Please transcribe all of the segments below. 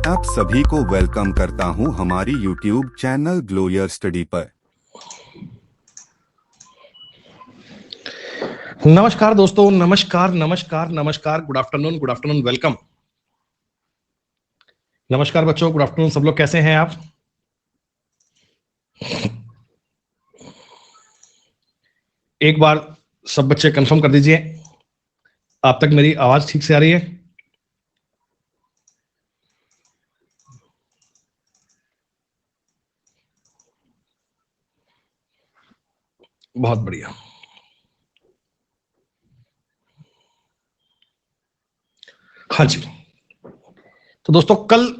आप सभी को वेलकम करता हूं हमारी YouTube चैनल ग्लोयर स्टडी पर। नमस्कार दोस्तों, नमस्कार नमस्कार नमस्कार, गुड आफ्टरनून, वेलकम। नमस्कार बच्चों, गुड आफ्टरनून। सब लोग कैसे हैं आप? एक बार सब बच्चे कंफर्म कर दीजिए, आप तक मेरी आवाज ठीक से आ रही है? बहुत बढ़िया। हाँ जी, तो दोस्तों कल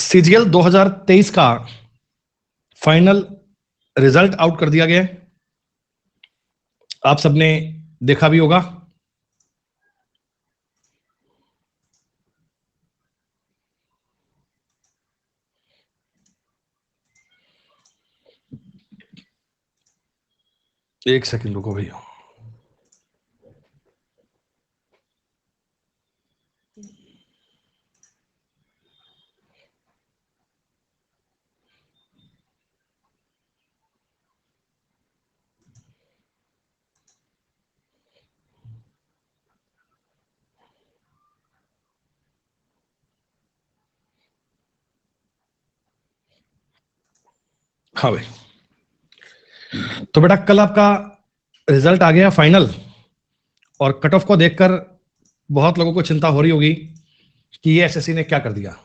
सीजीएल 2023 का फाइनल रिजल्ट आउट कर दिया गया है। आप सबने देखा भी होगा। एक सेकंड रुको भैया। हाँ भाई, तो बेटा कल आपका रिजल्ट आ गया फाइनल, और कट ऑफ को देखकर बहुत लोगों को चिंता हो रही होगी कि ये एसएससी ने क्या कर दिया।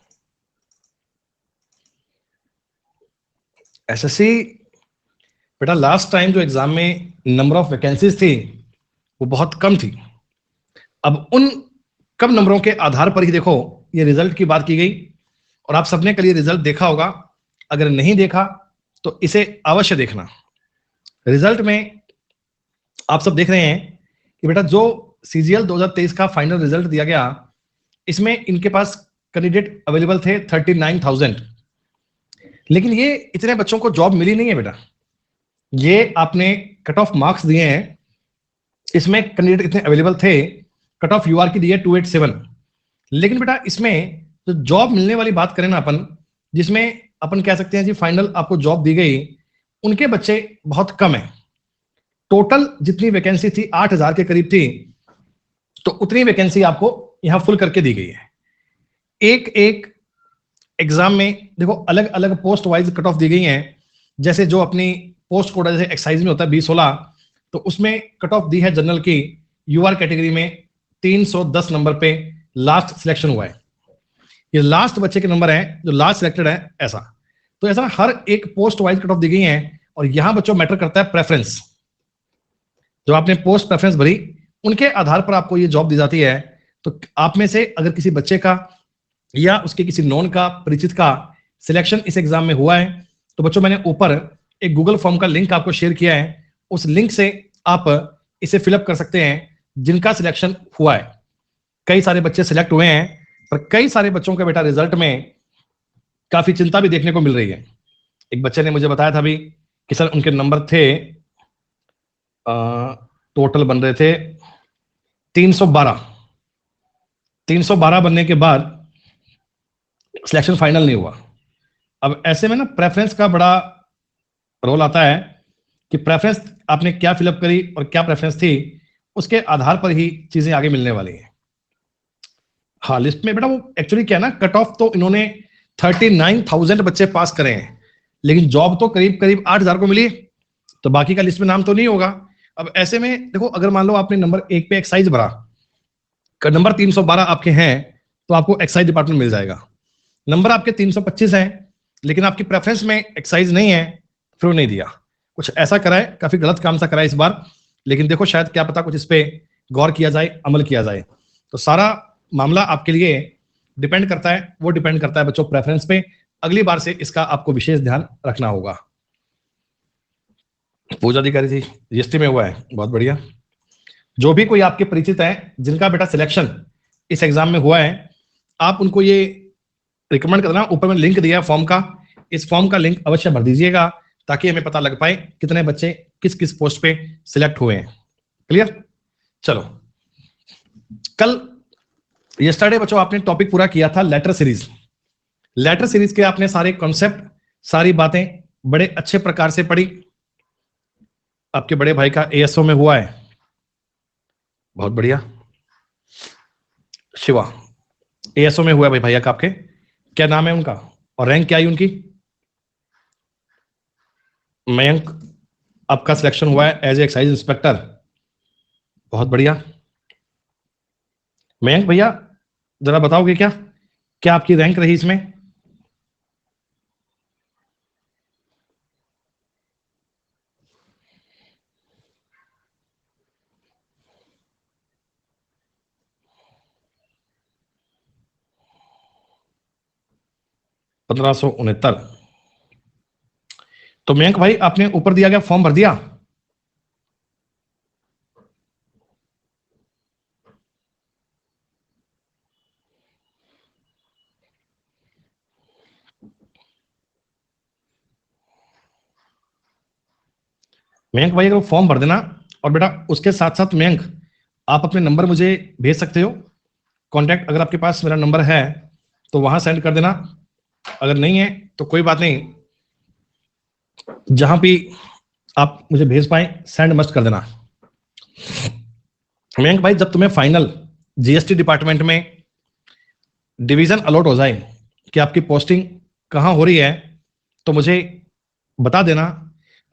एसएससी बेटा लास्ट टाइम जो एग्जाम में नंबर ऑफ वैकेंसीज थी वो बहुत कम थी। अब उन कम नंबरों के आधार पर ही देखो ये रिजल्ट की बात की गई, और आप सबने कल ये रिजल्ट देखा होगा। अगर नहीं देखा तो इसे अवश्य देखना। रिजल्ट में आप सब देख रहे हैं कि बेटा जो सीजीएल 2023 का फाइनल रिजल्ट दिया गया, इसमें इनके पास कैंडिडेट अवेलेबल थे 39,000, लेकिन ये इतने बच्चों को जॉब मिली नहीं है बेटा। ये आपने कट ऑफ मार्क्स दिए हैं, इसमें कैंडिडेट इतने अवेलेबल थे, कट ऑफ यूआर की दी है 287, लेकिन बेटा इसमें जो जॉब मिलने वाली बात करें ना अपन, जिसमें अपन कह सकते हैं जी फाइनल आपको जॉब दी गई, उनके बच्चे बहुत कम है। टोटल जितनी वैकेंसी थी 8,000 के करीब थी, तो उतनी वैकेंसी आपको यहां फुल करके दी गई है। एक एक एग्जाम में देखो अलग अलग post wise cut of the गई हैं। जैसे जो अपनी पोस्ट कोड जैसे एक्साइज में होता है 2016, तो उसमें कट ऑफ दी है जनरल की यूआर कैटेगरी में 310 नंबर पे लास्ट सिलेक्शन हुआ है। ये लास्ट बच्चे के नंबर हैं जो लास्ट सिलेक्टेड है। ऐसा तो ऐसा हर एक post wise cut of the गई है, और यहां बच्चों मैटर करता है प्रेफरेंस। जो आपने पोस्ट प्रेफरेंस भरी उनके आधार पर आपको ये जॉब दी जाती है। तो आप में से अगर किसी बच्चे का या उसके किसी नॉन का परिचित का सिलेक्शन इस एग्जाम में हुआ है, तो बच्चों मैंने ऊपर एक गूगल फॉर्म का लिंक आपको शेयर किया है। उस लिंक से आप इसे फिलअप कर सकते हैं जिनका सिलेक्शन हुआ है। कई सारे बच्चे सिलेक्ट हुए हैं, पर कई सारे बच्चों के बेटा रिजल्ट में काफी चिंता भी देखने को मिल रही है। एक बच्चे ने मुझे बताया था भी कि सर उनके नंबर थे टोटल बन रहे थे 312 बनने के बाद सिलेक्शन फाइनल नहीं हुआ। अब ऐसे में ना प्रेफरेंस का बड़ा रोल आता है कि प्रेफरेंस आपने क्या फिलअप करी और क्या प्रेफरेंस थी, उसके आधार पर ही चीजें आगे मिलने वाली हैं। हाँ, लिस्ट में बेटा वो एक्चुअली क्या है ना, कट ऑफ तो इन्होंने 39,000 बच्चे पास करे हैं, लेकिन जॉब तो करीब करीब 8,000 को मिली, तो बाकी का लिस्ट में नाम तो नहीं होगा। अब ऐसे में देखो, अगर मान लो आपने नंबर 1 पे एक्साइज भरा, नंबर 312 आपके हैं, तो आपको एक्साइज डिपार्टमेंट मिल जाएगा। नंबर आपके 325 हैं, लेकिन आपकी प्रेफरेंस में एक्साइज नहीं है, फिर नहीं दिया। कुछ ऐसा कराए, काफी गलत काम सा कराए इस बार, लेकिन देखो शायद क्या पता कुछ इस पे गौर किया जाए, अमल किया जाए। तो सारा मामला आपके लिए डिपेंड करता है, वो डिपेंड करता है बच्चों प्रेफरेंस पे। अगली बार से इसका आपको विशेष ध्यान रखना होगा। पूजा अधिकारी जी जीएसटी में हुआ है, बहुत बढ़िया। जो भी कोई आपके परिचित है जिनका बेटा सिलेक्शन इस एग्जाम में हुआ है, आप उनको ये रिकमेंड करना। ऊपर में लिंक दिया है फॉर्म का, इस फॉर्म का लिंक अवश्य भर दीजिएगा, ताकि हमें पता लग पाए कितने बच्चे किस किस पोस्ट पे सिलेक्ट हुए हैं। क्लियर? चलो, कल यस्टरडे बच्चों आपने टॉपिक पूरा किया था लेटर सीरीज। लेटर सीरीज के आपने सारे कॉन्सेप्ट, सारी बातें बड़े अच्छे प्रकार से पढ़ी। आपके बड़े भाई का एएसओ में हुआ है, बहुत बढ़िया। शिवा एएसओ में हुआ है भाई भैया का आपके, क्या नाम है उनका और रैंक क्या आई उनकी? मयंक, आपका सिलेक्शन हुआ है एज ए एक्साइज इंस्पेक्टर, बहुत बढ़िया। मयंक भैया जरा बताओगे क्या क्या आपकी रैंक रही इसमें? ₹1569। तो मयंक भाई आपने ऊपर दिया गया फॉर्म भर दिया? मयंक भाई अगर फॉर्म भर देना, और बेटा उसके साथ साथ मयंक आप अपने नंबर मुझे भेज सकते हो, कॉन्टैक्ट अगर आपके पास मेरा नंबर है तो वहां सेंड कर देना, अगर नहीं है तो कोई बात नहीं, जहां भी आप मुझे भेज पाए सेंड मस्ट कर देना। मयंक भाई जब तुम्हें फाइनल जीएसटी डिपार्टमेंट में डिवीजन अलॉट हो जाए कि आपकी पोस्टिंग कहाँ हो रही है, तो मुझे बता देना।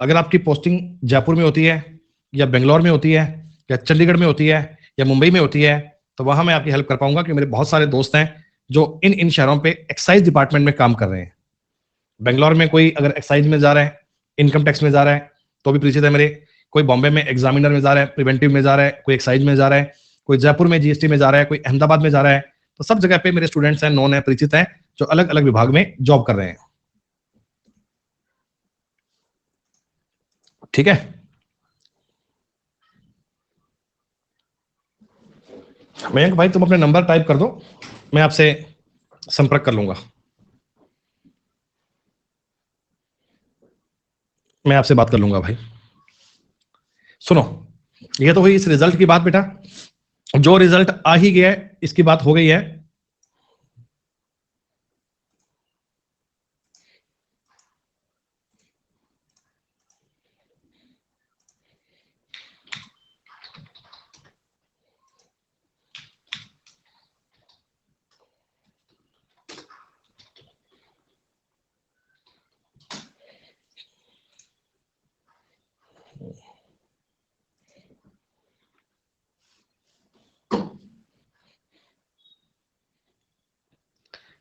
अगर आपकी पोस्टिंग जयपुर में होती है या बेंगलोर में होती है या चंडीगढ़ में होती है या मुंबई में होती है, तो वहां मैं आपकी हेल्प कर पाऊंगा, कि मेरे बहुत सारे दोस्त हैं जो इन शहरों पे एक्साइज डिपार्टमेंट में काम कर रहे हैं। बेंगलोर में कोई अगर एक्साइज में जा रहा है, इनकम टैक्स में जा रहा है, तो भी परिचित है मेरे। कोई बॉम्बे में एग्जामिनर में जा रहा है, प्रिवेंटिव में जा रहा है, कोई एक्साइज में जा रहा है, कोई जयपुर में जीएसटी में जा रहा है, कोई अहमदाबाद में जा रहा है। तो सब जगह पे मेरे स्टूडेंट्स हैं, नॉन है, परिचित हैं, जो अलग अलग विभाग में जॉब कर रहे हैं। ठीक है, मयंक भाई तुम अपने नंबर टाइप कर दो, मैं आपसे संपर्क कर लूंगा, मैं आपसे बात कर लूंगा भाई। सुनो, ये तो हुई इस रिजल्ट की बात बेटा, जो रिजल्ट आ ही गया है इसकी बात हो गई है।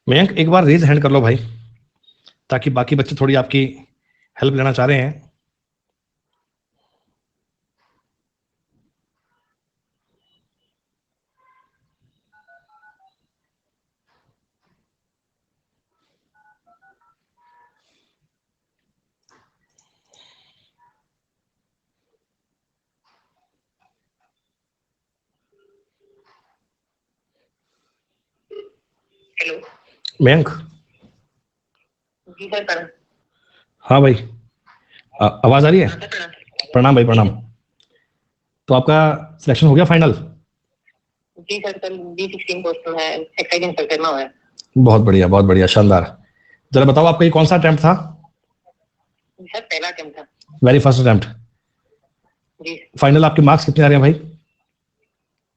मयंक एक बार रेज हैंड कर लो भाई, ताकि बाकी बच्चे थोड़ी आपकी हेल्प लेना चाह रहे हैं। हेलो। मयंक, जी सर प्रणाम। हाँ भाई, आवाज आ रही है? हाँ सर प्रणाम। प्रणाम भाई, प्रणाम। तो आपका सिलेक्शन हो गया फाइनल? जी सर, कल B16 पोस्ट में है, एक्साइज इंस्पेक्टर में हुआ है। बहुत बढ़िया, बहुत बढ़िया, शानदार। जरा बताओ आपका ये कौन सा अटेम्प्ट था? सर पहला अटेम्प्ट था। Very first attempt. जी फाइनल आपके मार्क्स कितने आ रहे हैं भाई?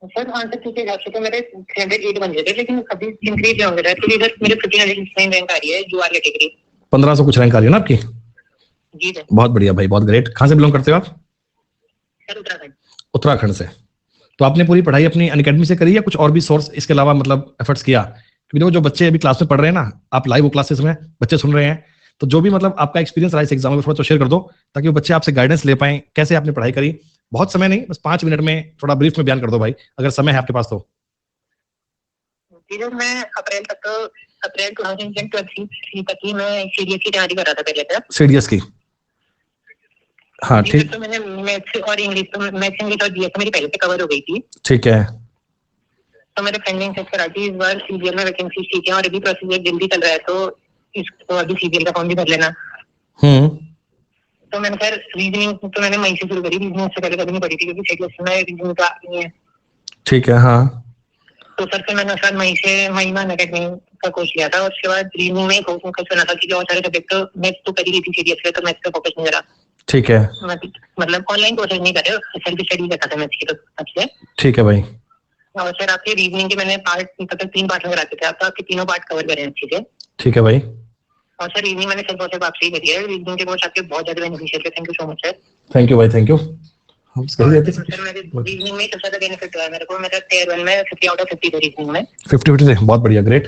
सर, आंसर ठीक है, तो मेरे 308 बन गए थे, लेकिन अभी इंक्रीज होंगे रहा, क्योंकि सर मेरे 1509 रैंक आ रही है यूआर कैटेगरी। 1500 कुछ रैंक आ रही है ना आपकी? जी सर। बहुत बढ़िया भाई, बहुत ग्रेट। कहाँ से बिलोंग करते हो आप? सर उत्तराखंड। उत्तराखंड से। तो आपने पूरी पढ़ाई अपनी अनअकैडमी से करी या कुछ और भी सोर्स इसके अलावा मतलब एफर्ट्स किया? क्योंकि देखो जो बच्चे अभी क्लास में पढ़ रहे हैं ना, आप लाइव क्लासेस में बच्चे सुन रहे हैं, तो जो भी मतलब आपका एक्सपीरियंस रहा इस एग्जाम में थोड़ा तो शेयर कर दो, ताकि वो बच्चे आपसे गाइडेंस ले पाए, कैसे आपने पढ़ाई करी। बहुत समय नहीं, बस 5 मिनट में थोड़ा ब्रीफ में बयान कर दो भाई, अगर समय है आपके पास तो। जी सर, मैं अप्रैल 2023 तक ही मैं सीडीएस की तैयारी कर रहा था पहले तक। सीडीएस की? हाँ जी ठीक। सर, तो मैंने मैथ्स और इंग्लिश और जीएस मेरी पहले से कवर हो गई थी। ठीक है। तो मेरे फ्रेंड ने करा कि इस बार सीजीएल में वैकेंसी ठीक है और अभी प्रोसीजर जल्दी चल रहा है, तो इसको अभी सीजीएल का फॉर्म भी भर लेना। तो मैंने खैर रीजनिंग तो मैंने मई से शुरू करी, रीजनिंग से पहले कभी नहीं पढ़ी थी, क्योंकि सीडीएस में रीजनिंग का नहीं है। ठीक है, हाँ। तो सर से मैंने सर महीना अकेडमी का कोर्स लिया था। उसके बाद रीजनिंग में फोकस करना था क्योंकि और सारे सब्जेक्ट तो मैथ्स तो कर ही थी सीरियस पे, तो मैथ्स पे फोकस नहीं करा। ठीक है, मतलब ऑनलाइन कोर्सेज नहीं कर रहे, सेल्फ स्टडी करता था मैथ्स की तो सबसे। ठीक है भाई। और सर आपके रीजनिंग के मैंने पार्ट तक 3 पार्ट वगैरह थे, आप आपके तीनों पार्ट कवर करें अच्छे से। ठीक है भाई। और सर रीजनिंग मैंने सिर्फ आपसे ही करी है, रीजनिंग के कोर्स आपके बहुत ज्यादा बेनिफिशियल है। Thank you so much sir. Thank you भाई, थैंक यू। हम सही देते सर मेरे रीजनिंग में सबसे ज्यादा बेनिफिट हुआ है मेरे को। मेरा टियर 1 में 50 आउट ऑफ 50 थे रीजनिंग में। 50-50 थे, बहुत बढ़िया, ग्रेट।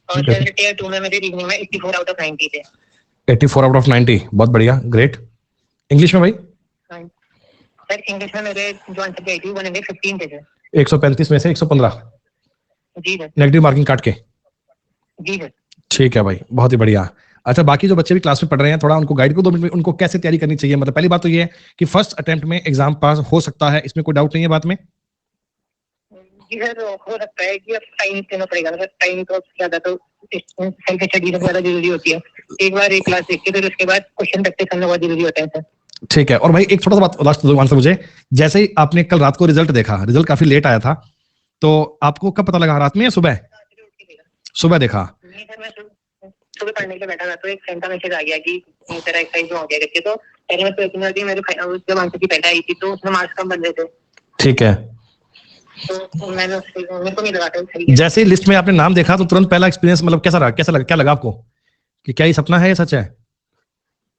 और सर टियर 2 में मेरे रीजनिंग में 84 आउट ऑफ 90 थे। 84 आउट ऑफ 90, बहुत बढ़िया, ग्रेट। इंग्लिश में भाई? सर इंग्लिश में मेरे जो आंसर थे 115 थे सर। 135 में से 115? जी सर। नेगेटिव मार्किंग काट के? जी सर। ठीक है भाई, बहुत ही बढ़िया। अच्छा, बाकी जो बच्चे भी क्लास में पढ़ रहे हैं, थोड़ा उनको गाइड को 2 मिनट में उनको कैसे तैयारी करनी चाहिए। मतलब पहली बात तो ये है कि फर्स्ट अटेम्प्ट में एग्जाम पास हो सकता है, इसमें कोई डाउट नहीं है बात में? जी सर, हो सकता है कि अब टाइम देना पड़ेगा सर। टाइम तो ज्यादा तो सेल्फ स्टडी से ज्यादा जरूरी होती है। एक बार एक क्लास देख के फिर उसके बाद क्वेश्चन प्रैक्टिस करना बहुत जरूरी होता है सर। ठीक है। और भाई एक छोटा सा बात लास्ट आंसर मुझे, जैसे ही आपने कल रात को रिजल्ट देखा, रिजल्ट काफी लेट आया था, तो आपको कब पता लगा, रात में या सुबह? सुबह देखा? नहीं सर, मैं सुबह पढ़ने के लिए बैठा था तो एक फ्रेंड का मैसेज आ गया कि तेरा एक्सरसाइज हो गया करके। तो पहले मैं सोच रही थी, मेरे जब आंसर की पहले आई थी तो उसमें मार्क्स कम बन रहे थे। ठीक है। तो मेरे को नहीं लगा था सही है। जैसे ही लिस्ट में आपने नाम देखा तो तुरंत पहला एक्सपीरियंस मतलब कैसा रहा, कैसा लगा, क्या लगा आपको कि क्या ये सपना है या सच है?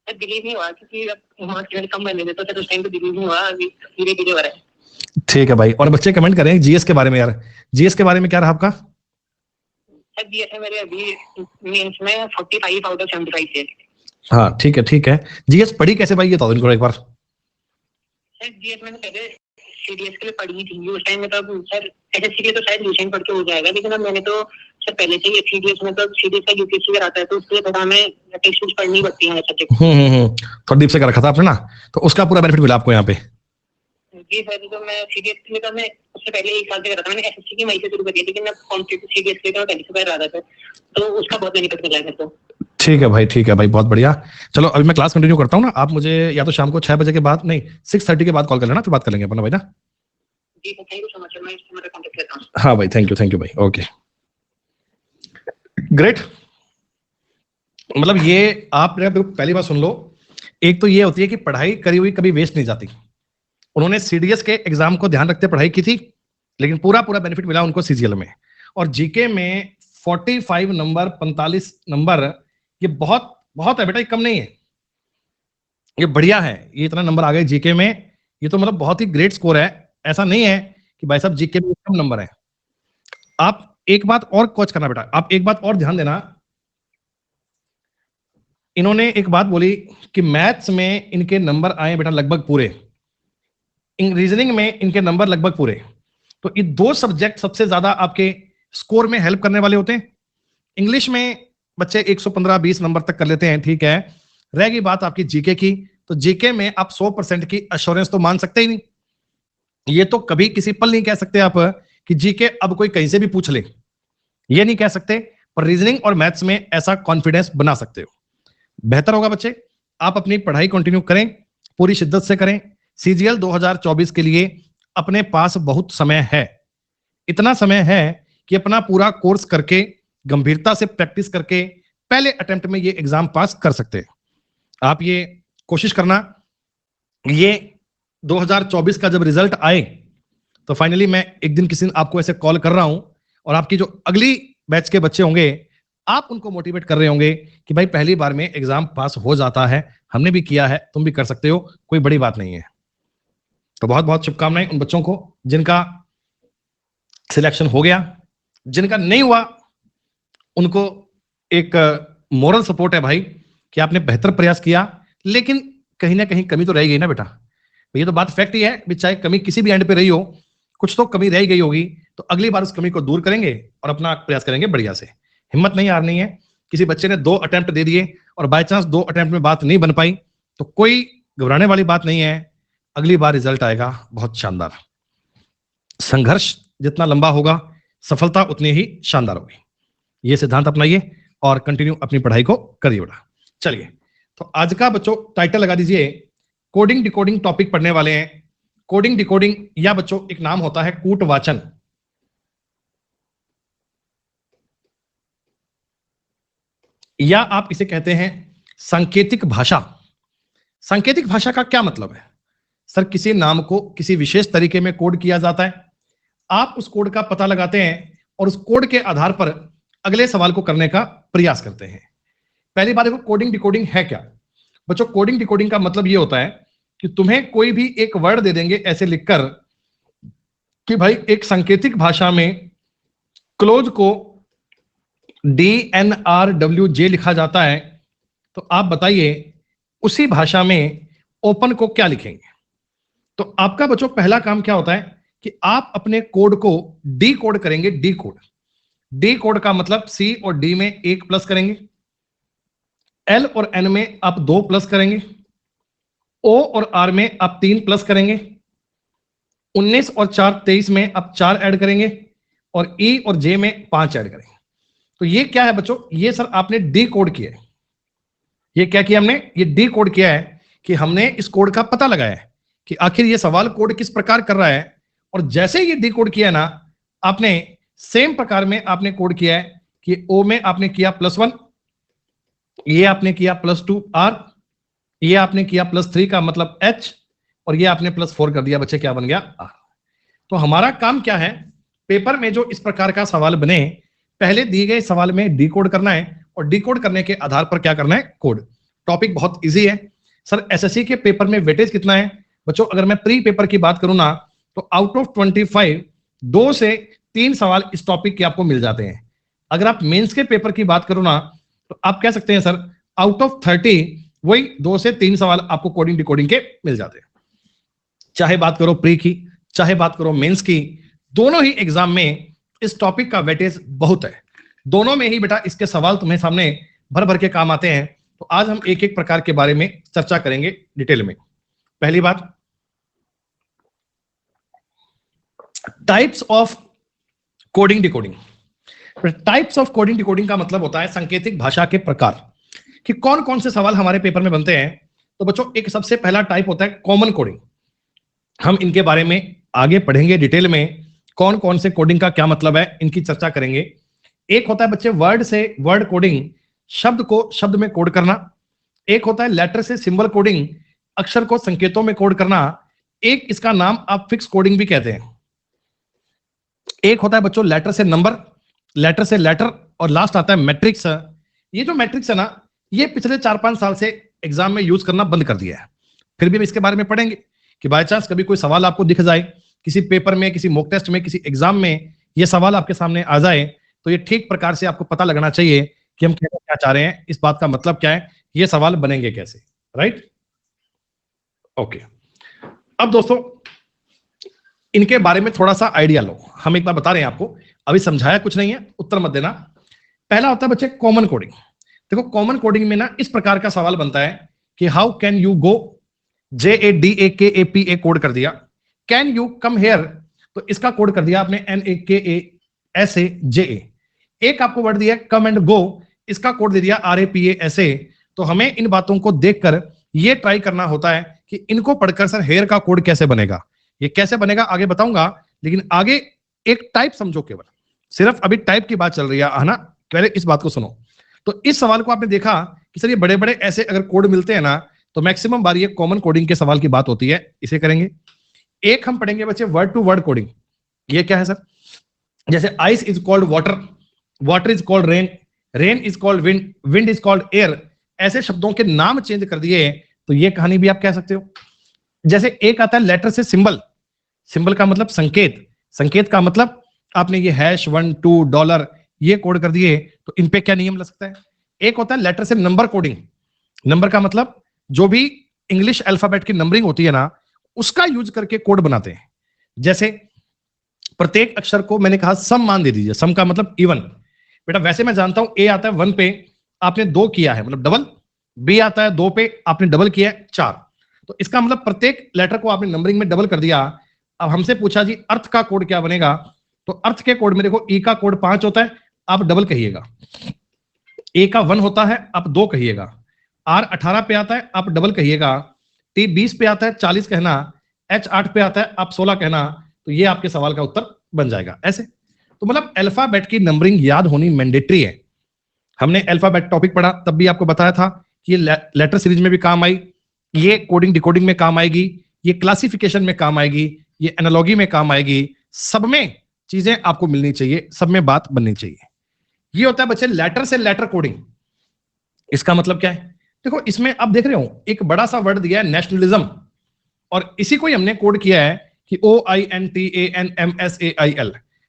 बिलीव नहीं हुआ क्योंकि अब मार्क्स मेरे कम बने थे, तो सर उस टाइम पे बिलीव नहीं हुआ। अभी धीरे धीरे हो रहा है। ठीक है भाई। और बच्चे कमेंट करें जीएस के बारे में यार, जीएस के बारे में क्या रहा आपका? सर जीएस में मेरे अभी मेंस में 45 आउट ऑफ 75 थे। हाँ ठीक है, ठीक है। जीएस पढ़ी कैसे भाई, ये तो इनको एक बार। सर जीएस मैंने पहले सीडीएस के लिए पढ़ी थी उस टाइम में। तो सर एसएससी के तो शायद रिसेंट पढ़ के हो जाएगा, लेकिन अब मैंने तो सर पहले से ही सीडीएस में, तो सीडीएस का यूपीएससी का आता है तो उसके लिए थोड़ा हमें टेक्स्ट बुक्स पढ़नी पड़ती है सब्जेक्ट। प्रदीप से कर रखा था आपने ना, तो उसका पूरा बेनिफिट मिला आपको यहाँ पे? जी सर, तो मैं सीडीएस के लिए तो मैं उससे पहले 1 साल से कर रहा था। मैंने एसएससी की मई से शुरू करी, लेकिन मैं कॉम्पिटिटिव सीडीएस के लिए तो पहले से कर रहा था, तो उसका बहुत बेनिफिट मिला है मेरे को। ठीक है भाई, ठीक है भाई, बहुत बढ़िया। चलो अभी मैं क्लास कंटिन्यू करता हूँ ना, आप मुझे या तो शाम को 6 बजे के बाद, नहीं 6:30 के बाद कॉल कर लेना, फिर बात कर लेंगे अपन भाई ना। जी sir, thank you so much sir. मैं इस नंबर पे कांटेक्ट करता हूँ। हाँ भाई, थैंक यू भाई, ओके ग्रेट। मतलब ये आप पहली बात सुन लो, एक तो ये होती है कि पढ़ाई करी हुई कभी वेस्ट नहीं जाती। उन्होंने सीडीएस के एग्जाम को ध्यान रखते पढ़ाई की थी, लेकिन पूरा बेनिफिट मिला उनको सीजीएल में। और जीके में 45 नंबर, 45 नंबर, ये बहुत बहुत है बेटा, ये कम नहीं है, ये बढ़िया है। ये इतना नंबर आ गए जीके में, ये तो मतलब बहुत ही ग्रेट स्कोर है। ऐसा नहीं है कि भाई साहब जीके में कम नंबर है। आप एक बात और कोच करना बेटा, आप एक बात और ध्यान देना। इन्होंने एक बात बोली कि मैथ्स में इनके नंबर आए बेटा लगभग पूरे, रीजनिंग में इनके नंबर लगभग पूरे। तो ये 2 सब्जेक्ट सबसे ज्यादा आपके स्कोर में हेल्प करने वाले होते हैं। इंग्लिश में बच्चे 115-20 नंबर तक कर लेते हैं, ठीक है। रह गई बात आपकी जीके की, तो जीके में आप 100% की अश्योरेंस तो मान सकते ही नहीं। ये तो कभी किसी पल नहीं कह सकते आप कि जीके अब कोई कहीं से भी पूछ ले, ये नहीं कह सकते। पर रीजनिंग और मैथ्स में ऐसा कॉन्फिडेंस बना सकते हो। बेहतर होगा बच्चे आप अपनी पढ़ाई कंटिन्यू करें, पूरी शिद्दत से करें। सीजीएल 2024 के लिए अपने पास बहुत समय है, इतना समय है कि अपना पूरा कोर्स करके, गंभीरता से प्रैक्टिस करके पहले अटेम्प्ट में ये एग्जाम पास कर सकते हैं। आप ये कोशिश करना। ये 2024 का जब रिजल्ट आए तो फाइनली मैं एक दिन किसी दिन आपको ऐसे कॉल कर रहा हूं, और आपकी जो अगली बैच के बच्चे होंगे आप उनको मोटिवेट कर रहे होंगे कि भाई पहली बार में एग्जाम पास हो जाता है, हमने भी किया है, तुम भी कर सकते हो, कोई बड़ी बात नहीं है। तो बहुत बहुत शुभकामनाएं उन बच्चों को जिनका सिलेक्शन हो गया। जिनका नहीं हुआ उनको एक मोरल सपोर्ट है भाई कि आपने बेहतर प्रयास किया, लेकिन कहीं ना कहीं कमी तो रह गई ना बेटा। ये तो बात फैक्ट ही है भी, चाहे कमी किसी भी एंड पे रही हो, कुछ तो कमी रह गई होगी। तो अगली बार उस कमी को दूर करेंगे और अपना प्रयास करेंगे बढ़िया से। हिम्मत नहीं हारनी है। किसी बच्चे ने 2 अटेम्प्ट दे दिए और बाय चांस 2 अटेम्प्ट में बात नहीं बन पाई तो कोई घबराने वाली बात नहीं है, अगली बार रिजल्ट आएगा बहुत शानदार। संघर्ष जितना लंबा होगा सफलता उतनी ही शानदार होगी। ये सिद्धांत अपनाइए और कंटिन्यू अपनी पढ़ाई को करिए बेटा। चलिए, तो आज का बच्चों टाइटल लगा दीजिए, कोडिंग डिकोडिंग टॉपिक पढ़ने वाले हैं। कोडिंग डिकोडिंग या बच्चों एक नाम होता है कूटवाचन। या आप इसे कहते हैं सांकेतिक भाषा। सांकेतिक भाषा का क्या मतलब है? सर, किसी नाम को किसी विशेष तरीके में कोड किया जाता है, आप उस कोड का पता लगाते हैं और उस कोड के आधार पर अगले सवाल को करने का प्रयास करते हैं। पहली बात देखो, कोडिंग डिकोडिंग है क्या? बच्चों, कोडिंग डिकोडिंग का मतलब ये होता है कि तुम्हें कोई भी एक वर्ड दे देंगे ऐसे लिखकर कि भाई एक सांकेतिक भाषा में क्लोज को DNRWJ लिखा जाता है, तो आप बताइए उसी भाषा में ओपन को क्या लिखेंगे? तो आपका बच्चों पहला काम क्या होता है कि आप अपने कोड को डी कोड करेंगे। डी कोड, डी कोड का मतलब C और D में 1 प्लस करेंगे, L और N में आप 2 प्लस करेंगे, O और R में आप 3 प्लस करेंगे, 19 और 4 23 में आप 4 ऐड करेंगे और E और J में 5 ऐड करेंगे। तो ये क्या है बच्चों? ये सर आपने डी कोड किया है। ये क्या किया हमने? ये डी कोड किया है कि हमने इस कोड का पता लगाया है कि आखिर ये सवाल कोड किस प्रकार कर रहा है। और जैसे ये डी कोड किया ना, आपने सेम प्रकार में आपने कोड किया है कि O में आपने किया +1, ये आपने किया +2 R, ये आपने किया +3 का मतलब H, और ये आपने +4 कर दिया। बच्चे क्या बन गया? R। तो हमारा काम क्या है, पेपर में जो इस प्रकार का सवाल बने, पहले दिए गए सवाल में डी कोड करना है और डी कोड करने के आधार पर क्या करना है? कोड। टॉपिक बहुत इजी है सर। एसएससी के पेपर में वेटेज कितना है बच्चों? अगर मैं प्री पेपर की बात करूं ना, तो आउट ऑफ 25 2 से 3 सवाल इस टॉपिक के आपको मिल जाते हैं। अगर आप मेंस के पेपर की बात करो ना, तो आप कह सकते हैं सर आउट ऑफ 30 वही 2 से 3 सवाल आपको कोडिंग डिकोडिंग के मिल जाते हैं। चाहे बात करो प्री की, चाहे बात करो मेंस की, दोनों ही एग्जाम में इस टॉपिक का वेटेज बहुत है। दोनों में ही बेटा इसके सवाल तुम्हें सामने भर भर के काम आते हैं। तो आज हम एक एक प्रकार के बारे में चर्चा करेंगे डिटेल में। पहली बात, types of coding decoding. Types of coding decoding का मतलब होता है सांकेतिक भाषा के प्रकार, कि कौन कौन से सवाल हमारे पेपर में बनते हैं। तो बच्चों एक सबसे पहला टाइप होता है कॉमन कोडिंग। हम इनके बारे में आगे पढ़ेंगे डिटेल में, कौन कौन से कोडिंग का क्या मतलब है, इनकी चर्चा करेंगे। एक होता है बच्चे वर्ड से वर्ड कोडिंग, शब्द को शब्द में कोड करना। एक होता है लेटर से सिंबल कोडिंग, अक्षर को संकेतों में कोड करना। एक इसका नाम आप फिक्स कोडिंग भी कहते हैं। एक होता है बच्चों लेटर से नंबर, लेटर से लेटर, और लास्ट आता है मैट्रिक्स। ये जो मैट्रिक्स है ना, ये पिछले 4-5 साल से एग्जाम में यूज करना बंद कर दिया है। फिर भी हम इसके बारे में पढ़ेंगे कि बाय चांस कभी कोई सवाल आपको दिख जाए किसी पेपर में, किसी मॉक टेस्ट में, किसी एग्जाम में, ये सवाल आपके सामने आ जाए, तो ये ठीक प्रकार से आपको पता लगना चाहिए कि हम कहना क्या चाह रहे हैं, इस बात का मतलब क्या है, ये सवाल बनेंगे कैसे। Right, okay. अब दोस्तों इनके बारे में थोड़ा सा आइडिया लो। हम एक बार बता रहे हैं आपको, अभी समझाया कुछ नहीं है, उत्तर मत देना। पहला होता है बच्चे कॉमन कोडिंग। देखो कॉमन कोडिंग में ना इस प्रकार का सवाल बनता है कि how can you go, JADAKAPA code कर दिया। कैन यू कम हेयर, तो इसका कोड कर दिया आपने NAKASAJA। एक आपको वर्ड दिया कम एंड गो, इसका कोड दे दिया RAPASA। तो हमें इन बातों को देखकर ये ट्राई करना होता है कि इनको पढ़कर सर हेयर का कोड कैसे बनेगा। ये कैसे बनेगा आगे बताऊंगा, लेकिन आगे एक टाइप समझो केवल, सिर्फ अभी टाइप की बात चल रही है ना, पहले इस बात को सुनो। तो इस सवाल को आपने देखा कि सर ये बड़े बड़े ऐसे अगर कोड मिलते हैं ना, तो मैक्सिमम बार ये कॉमन कोडिंग के सवाल की बात होती है, इसे करेंगे। एक हम पढ़ेंगे बच्चे वर्ड टू वर्ड कोडिंग। ये क्या है सर? जैसे ice is called water, water is called rain, rain is called wind, wind is called air. ऐसे शब्दों के नाम चेंज कर दिए, तो ये कहानी भी आप कह सकते हो। जैसे एक आता है लेटर से सिंबल, सिंबल का मतलब संकेत, संकेत का मतलब आपने ये #1 $2 ये कोड कर दिए, तो इन पे क्या नियम लग सकता है। एक होता है लेटर से नंबर कोडिंग, नंबर का मतलब जो भी इंग्लिश अल्फाबेट की नंबरिंग होती है ना, उसका यूज करके कोड बनाते हैं। जैसे प्रत्येक अक्षर को मैंने कहा सम मान दे दीजिए, सम का मतलब इवन। बेटा वैसे मैं जानता हूं ए आता है 1 पे आपने 2 किया है मतलब डबल, बी आता है 2 पे आपने डबल किया है 4। तो इसका मतलब प्रत्येक लेटर को आपने नंबरिंग में डबल कर दिया। अब हमसे पूछा जी अर्थ का कोड क्या बनेगा, तो अर्थ के कोड में देखो ई का कोड 5 होता है, आप डबल कहिएगा। ए का 1 होता है, आप 2 कहिएगा। R 18 पे आता है, आप डबल कहिएगा। T 20 पे आता है, 40 कहना। H 8 पे आता है, आप 16 कहना। तो ये आपके सवाल का उत्तर बन जाएगा ऐसे। तो मतलब अल्फाबेट की नंबरिंग याद होनी मैंडेटरी है। हमने अल्फाबेट टॉपिक पढ़ा, तब भी आपको बताया था कि ये लेटर सीरीज में भी काम आई, ये कोडिंग डिकोडिंग में काम आएगी, ये क्लासिफिकेशन में काम आएगी, ये एनालॉगी में काम आएगी। सब में चीजें आपको मिलनी चाहिए, सब में बात बननी चाहिए। ये होता है बच्चे लेटर से लेटर कोडिंग। इसका मतलब क्या है? देखो इसमें आप देख रहे हो एक बड़ा सा वर्ड दिया है नेशनलिज्म, और इसी को ही हमने कोड किया है कि OINTANMSAIL,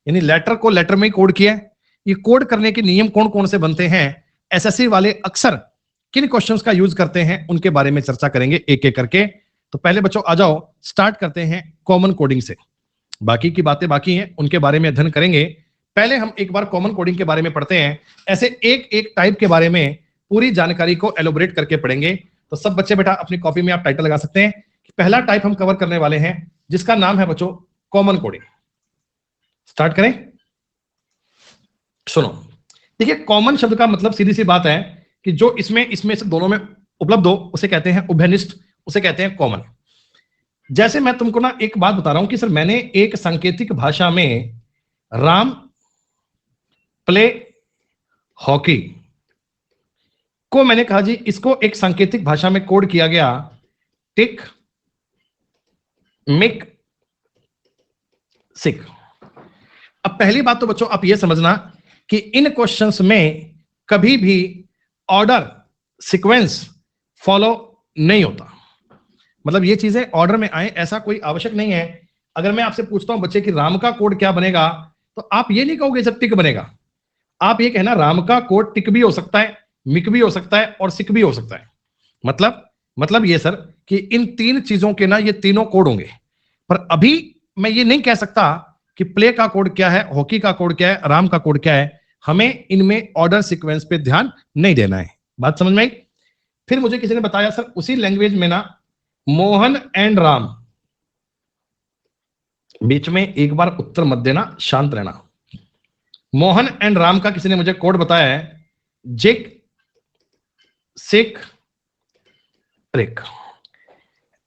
यानी लेटर को लेटर में ही कोड किया है। ये कोड करने के नियम कौन कौन से बनते हैं, एसएससी वाले अक्सर किन क्वेश्चंस का यूज करते हैं, उनके बारे में चर्चा करेंगे एक एक करके। तो पहले बच्चों आ जाओ, स्टार्ट करते हैं कॉमन कोडिंग से। बाकी की बातें बाकी हैं, उनके बारे में अध्ययन करेंगे। पहले हम एक बार कॉमन कोडिंग के बारे में पढ़ते हैं, ऐसे एक एक टाइप के बारे में पूरी जानकारी को एलोबरेट करके पढ़ेंगे। तो सब बच्चे बेटा अपनी कॉपी में आप टाइटल लगा सकते हैं कि पहला टाइप हम कवर करने वाले हैं, जिसका नाम है बच्चों कॉमन कोडिंग। स्टार्ट करें। सुनो, देखिए कॉमन शब्द का मतलब सीधी सी बात है कि जो इसमें से दोनों में उपलब्ध हो उसे कहते हैं उभयनिष्ठ, उसे कहते हैं कॉमन। जैसे मैं तुमको ना एक बात बता रहा हूं कि सर मैंने एक सांकेतिक भाषा में राम प्ले हॉकी को मैंने कहा जी इसको एक सांकेतिक भाषा में कोड किया गया टिक मिक सिक। अब पहली बात तो बच्चों आप ये समझना कि इन क्वेश्चंस में कभी भी ऑर्डर सीक्वेंस फॉलो नहीं होता। मतलब ये चीजें ऑर्डर में आए ऐसा कोई आवश्यक नहीं है। अगर मैं आपसे पूछता हूं बच्चे कि राम का कोड क्या बनेगा, तो आप ये नहीं कहोगे जब टिक बनेगा, आप ये कहना राम का कोड टिक भी हो सकता है, मिक भी हो सकता है और सिक भी हो सकता है। मतलब ये सर कि इन तीन चीजों के ना ये तीनों कोड होंगे। पर अभी मैं ये नहीं कह सकता कि प्ले का कोड क्या है, हॉकी का कोड क्या है, राम का कोड क्या है। हमें इनमें ऑर्डर सीक्वेंस पे ध्यान नहीं देना है। बात समझ में आई? फिर मुझे किसी ने बताया सर उसी लैंग्वेज में ना मोहन एंड राम, बीच में एक बार उत्तर मत देना, शांत रहना। मोहन एंड राम का किसी ने मुझे कोड बताया है जिक सिक रिक।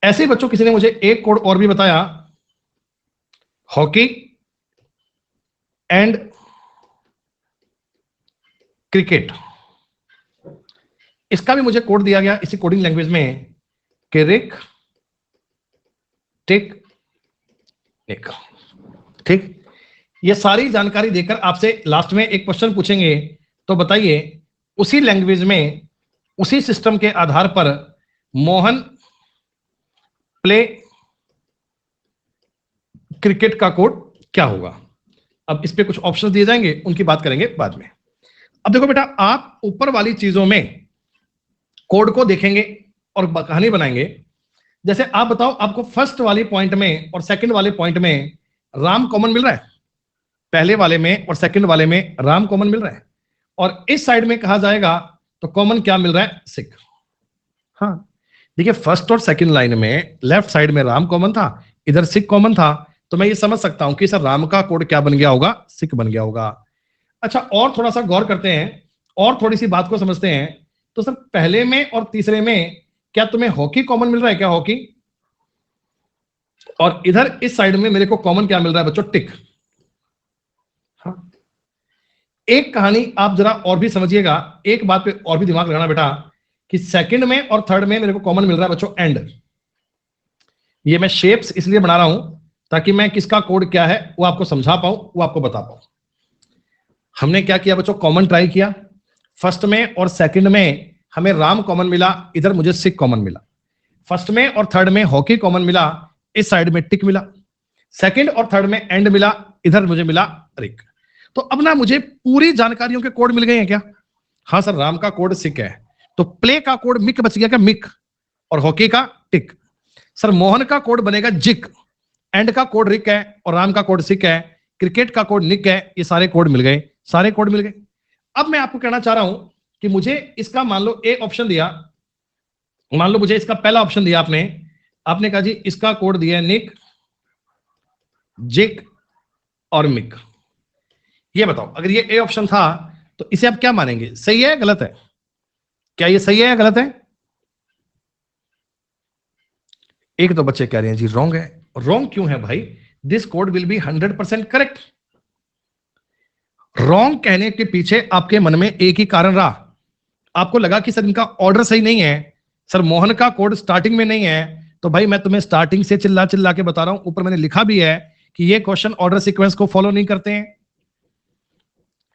ऐसे ही बच्चों किसी ने मुझे एक कोड और भी बताया हॉकी एंड क्रिकेट। इसका भी मुझे कोड दिया गया इसी कोडिंग लैंग्वेज में कि रिक टिक निक। ठीक, ये सारी जानकारी देकर आपसे लास्ट में एक क्वेश्चन पूछेंगे, तो बताइए उसी लैंग्वेज में उसी सिस्टम के आधार पर मोहन प्ले क्रिकेट का कोड क्या होगा। अब इस पे कुछ ऑप्शंस दिए जाएंगे, उनकी बात करेंगे बाद में। अब देखो बेटा, आप ऊपर वाली चीजों में कोड को देखेंगे और कहानी बनाएंगे। जैसे आप बताओ आपको फर्स्ट वाली पॉइंट में और सेकंड वाले पॉइंट में राम कॉमन मिल रहा है, पहले वाले में और सेकंड वाले में राम कॉमन मिल रहा है, और इस साइड में कहा जाएगा तो कॉमन क्या मिल रहा है, सिक। हाँ देखिए, फर्स्ट और सेकंड लाइन में लेफ्ट साइड में राम कॉमन था, इधर सिक कॉमन था, तो मैं ये समझ सकता हूं कि सर राम का कोड क्या बन गया होगा, सिक बन गया होगा। अच्छा, और थोड़ा सा गौर करते हैं और थोड़ी सी बात को समझते हैं। तो सर पहले में और तीसरे में क्या तुम्हें हॉकी कॉमन मिल रहा है क्या, हॉकी, और इधर इस साइड में मेरे को कॉमन क्या मिल रहा है बच्चों, टिक। हाँ, एक कहानी आप जरा और भी समझिएगा, एक बात पे और भी दिमाग लगाना बेटा कि सेकंड में और थर्ड में मेरे को कॉमन मिल रहा है बच्चों एंड। ये मैं शेप्स इसलिए बना रहा हूं ताकि मैं किसका कोड क्या है वो आपको समझा पाऊं, वो आपको बता पाऊं। हमने क्या किया बच्चों, कॉमन ट्राई किया। फर्स्ट में और सेकंड में हमें राम कॉमन मिला, इधर मुझे सिक कॉमन मिला। फर्स्ट में और थर्ड में हॉकी कॉमन मिला, इस साइड में टिक मिला। सेकंड और थर्ड में एंड मिला, इधर मुझे मिला रिक। तो अब ना मुझे पूरी जानकारियों के कोड मिल गए हैं क्या? हाँ सर, राम का कोड सिक है, तो प्ले का कोड मिक बच गया क्या, मिक, और हॉकी का टिक। सर मोहन का कोड बनेगा जिक, एंड का कोड रिक है और राम का कोड सिक है, क्रिकेट का कोड निक है। ये सारे कोड मिल गए, सारे कोड मिल गए। अब मैं आपको कहना चाह रहा हूं कि मुझे इसका मान लो एक ऑप्शन दिया, मान लो मुझे इसका पहला ऑप्शन दिया आपने कहा जी इसका कोड दिया है निक जिक और मिक। ये बताओ अगर ये ए ऑप्शन था तो इसे आप क्या मानेंगे, सही है गलत है? क्या ये सही है या गलत है? एक तो बच्चे कह रहे हैं जी रॉन्ग है। रॉन्ग क्यों है भाई? This code will be 100% correct. Wrong कहने के पीछे आपके मन में एक ही कारण रहा, आपको लगा कि सर इनका ऑर्डर सही नहीं है, सर मोहन का कोड स्टार्टिंग में नहीं है। तो भाई मैं तुम्हें स्टार्टिंग से चिल्ला चिल्ला के बता रहा हूं, ऊपर मैंने लिखा भी है कि ये क्वेश्चन ऑर्डर सीक्वेंस को फॉलो नहीं करते हैं,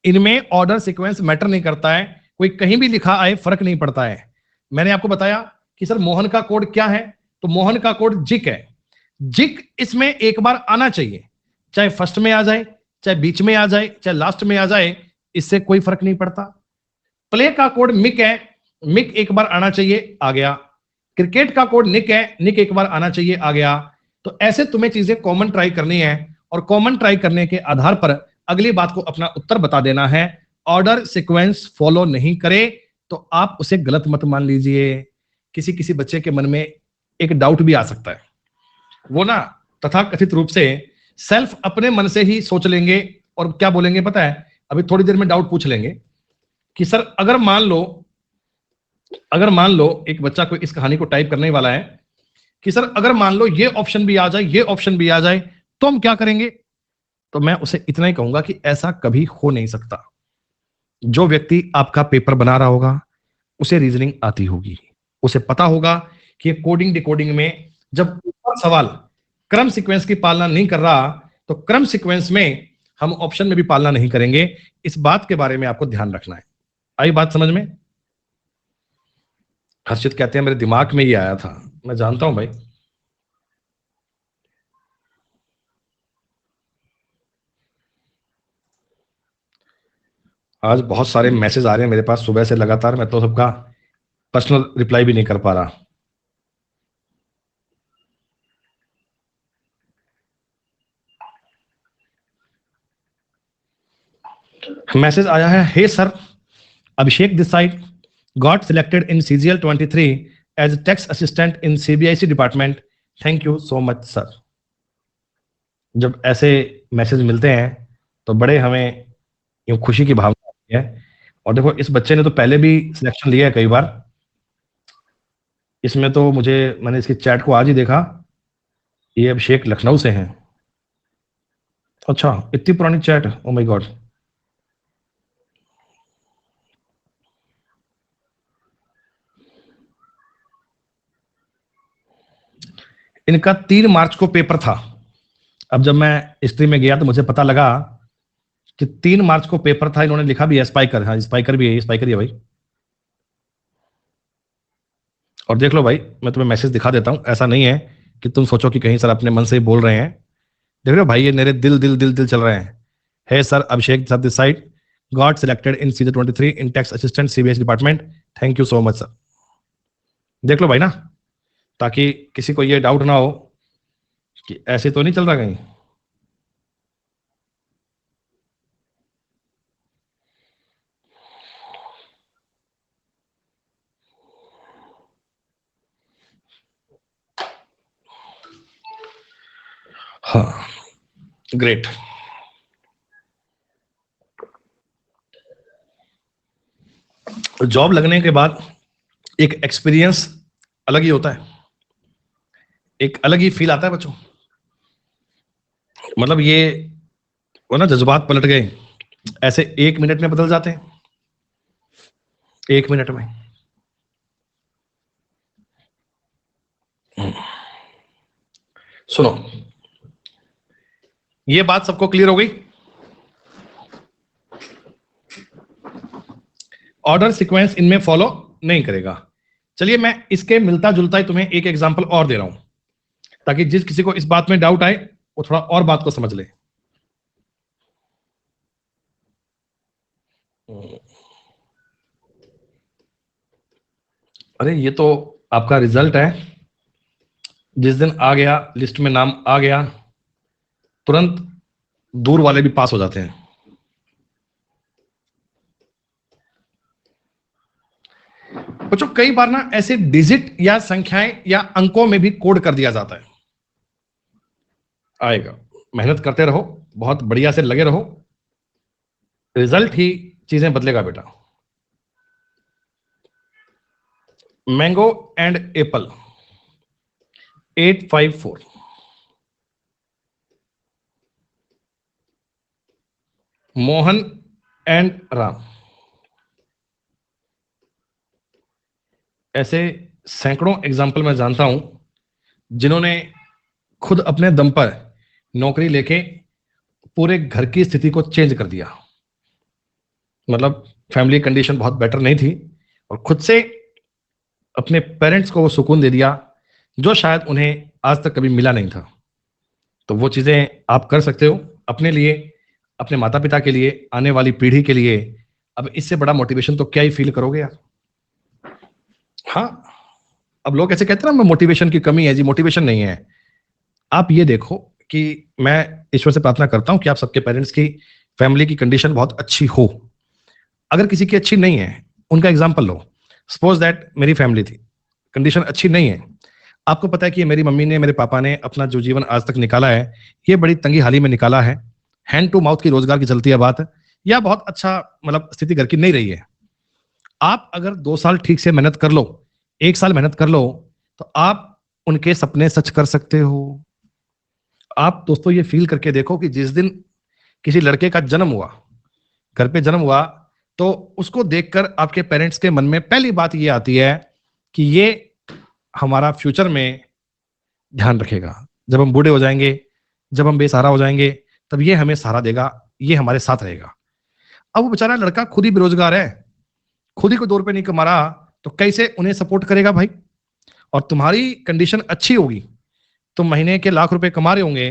इनमें ऑर्डर सीक्वेंस मैटर नहीं करता है, कोई कहीं भी लिखा आए फर्क नहीं पड़ता है। मैंने आपको बताया कि सर मोहन का कोड क्या है, तो मोहन का कोड जिक है। जिक इसमें एक बार आना चाहिए, चाहे फर्स्ट में आ जाए, चाहे बीच में आ जाए, चाहे लास्ट में आ जाए, इससे कोई फर्क नहीं पड़ता। प्ले का कोड मिक है, मिक एक बार आना चाहिए, आ गया। क्रिकेट का कोड निक है, निक एक बार आना चाहिए, आ गया। तो ऐसे तुम्हें चीजें कॉमन ट्राई करनी है, और कॉमन ट्राई करने के आधार पर अगली बात को अपना उत्तर बता देना है। ऑर्डर सीक्वेंस फॉलो नहीं करे तो आप उसे गलत मत मान लीजिए। किसी किसी बच्चे के मन में एक डाउट भी आ सकता है, वो ना तथाकथित रूप से सेल्फ अपने मन से ही सोच लेंगे और क्या बोलेंगे पता है, अभी थोड़ी देर में डाउट पूछ लेंगे कि सर अगर मान लो एक बच्चा कोई इस कहानी को टाइप करने वाला है कि सर अगर मान लो ये ऑप्शन भी आ जाए, ये ऑप्शन भी आ जाए, तो हम क्या करेंगे। तो मैं उसे इतना ही कहूंगा कि ऐसा कभी हो नहीं सकता। जो व्यक्ति आपका पेपर बना रहा होगा उसे रीजनिंग आती होगी, उसे पता होगा कि कोडिंग डिकोडिंग में जब ऊपर सवाल क्रम सीक्वेंस की पालना नहीं कर रहा तो क्रम सीक्वेंस में हम ऑप्शन में भी पालना नहीं करेंगे। इस बात के बारे में आपको ध्यान रखना है। आई बात समझ में? हर्षित कहते हैं मेरे दिमाग में ही आया था, मैं जानता हूं भाई। आज बहुत सारे मैसेज आ रहे हैं मेरे पास सुबह से लगातार, मैं तो सबका पर्सनल रिप्लाई भी नहीं कर पा रहा। मैसेज आया है, hey sir, Abhishek this side, got selected in CGL 23 as tax assistant in CBIC department, thank you so much sir. जब ऐसे मैसेज मिलते हैं तो बड़े हमें यूं खुशी की भावना आती है। और देखो इस बच्चे ने तो पहले भी सिलेक्शन लिया है कई बार, इसमें तो मैंने इसकी चैट को आज ही देखा, ये अभिषेक लखनऊ से हैं। अच्छा, इतनी पुरानी चैट, ओ माय गॉड। इनका 3 मार्च को पेपर था। अब जब मैं हिस्ट्री में गया तो मुझे पता लगा कि 3 मार्च को पेपर था। इन्होंने लिखा भी है स्पाइकर, हाँ स्पाइकर भी है, स्पाइकर ही है भाई। और देख लो भाई, मैं तुम्हें मैसेज दिखा देता हूं, ऐसा नहीं है कि तुम सोचो कि कहीं सर अपने मन से ही बोल रहे हैं। देख रहे हो भाई, ये मेरे दिल दिल दिल दिल चल रहे हैं। Hey sir Abhishek sir this side, got selected in CGL 23 in tax assistant CBIC department, thank you so much sir. देख लो भाई ना, ताकि किसी को ये डाउट ना हो कि ऐसे तो नहीं चल रहा कहीं। हाँ, ग्रेट। जॉब लगने के बाद एक एक्सपीरियंस अलग ही होता है, एक अलग ही फील आता है बच्चों। मतलब ये वो ना जज्बात पलट गए, ऐसे 1 मिनट में बदल जाते हैं, 1 मिनट में। सुनो, ये बात सबको क्लियर हो गई? ऑर्डर सीक्वेंस इनमें फॉलो नहीं करेगा। चलिए मैं इसके मिलता जुलता ही तुम्हें एक एग्जांपल और दे रहा हूं, ताकि जिस किसी को इस बात में डाउट आए वो थोड़ा और बात को समझ ले। अरे ये तो आपका रिजल्ट है, जिस दिन आ गया लिस्ट में नाम आ गया तुरंत दूर वाले भी पास हो जाते हैं। बच्चों कई बार ना ऐसे डिजिट या संख्याएं या अंकों में भी कोड कर दिया जाता है। आएगा, मेहनत करते रहो, बहुत बढ़िया से लगे रहो, रिजल्ट ही चीजें बदलेगा बेटा। Mango and Apple 854, Mohan and Ram. ऐसे सैकड़ों एग्जाम्पल मैं जानता हूं जिन्होंने खुद अपने दम पर नौकरी लेके पूरे घर की स्थिति को चेंज कर दिया। मतलब फैमिली कंडीशन बहुत बेटर नहीं थी और खुद से अपने पेरेंट्स को वो सुकून दे दिया जो शायद उन्हें आज तक कभी मिला नहीं था। तो वो चीजें आप कर सकते हो अपने लिए, अपने माता पिता के लिए, आने वाली पीढ़ी के लिए। अब इससे बड़ा मोटिवेशन तो क्या ही फील करोगे यार। हाँ, अब लोग ऐसे कहते हैं ना मोटिवेशन की कमी है जी, मोटिवेशन नहीं है। आप ये देखो कि मैं ईश्वर से प्रार्थना करता हूं कि आप सबके पेरेंट्स की फैमिली की कंडीशन बहुत अच्छी हो। अगर किसी की अच्छी नहीं है, उनका एग्जाम्पल लो। सपोज दैट मेरी फैमिली थी, कंडीशन अच्छी नहीं है। आपको पता है कि मेरी मम्मी ने, मेरे पापा ने अपना जो जीवन आज तक निकाला है, ये बड़ी तंगी हाली में निकाला है। हैंड टू माउथ की रोजगार की चलती है बात, या बहुत अच्छा मतलब स्थिति घर की नहीं रही है। आप अगर 2 साल ठीक से मेहनत कर लो, 1 साल मेहनत कर लो, तो आप उनके सपने सच कर सकते हो। आप दोस्तों ये फील करके देखो कि जिस दिन किसी लड़के का जन्म हुआ, घर पे जन्म हुआ, तो उसको देखकर आपके पेरेंट्स के मन में पहली बात ये आती है कि ये हमारा फ्यूचर में ध्यान रखेगा। जब हम बूढ़े हो जाएंगे, जब हम बेसहारा हो जाएंगे, तब ये हमें सहारा देगा, ये हमारे साथ रहेगा। अब वो बेचारा लड़का खुद ही बेरोजगार है, खुद ही को 2 रुपए नहीं कमा रहा, तो कैसे उन्हें सपोर्ट करेगा भाई। और तुम्हारी कंडीशन अच्छी होगी, तुम महीने के लाख रुपए कमा रहे होंगे,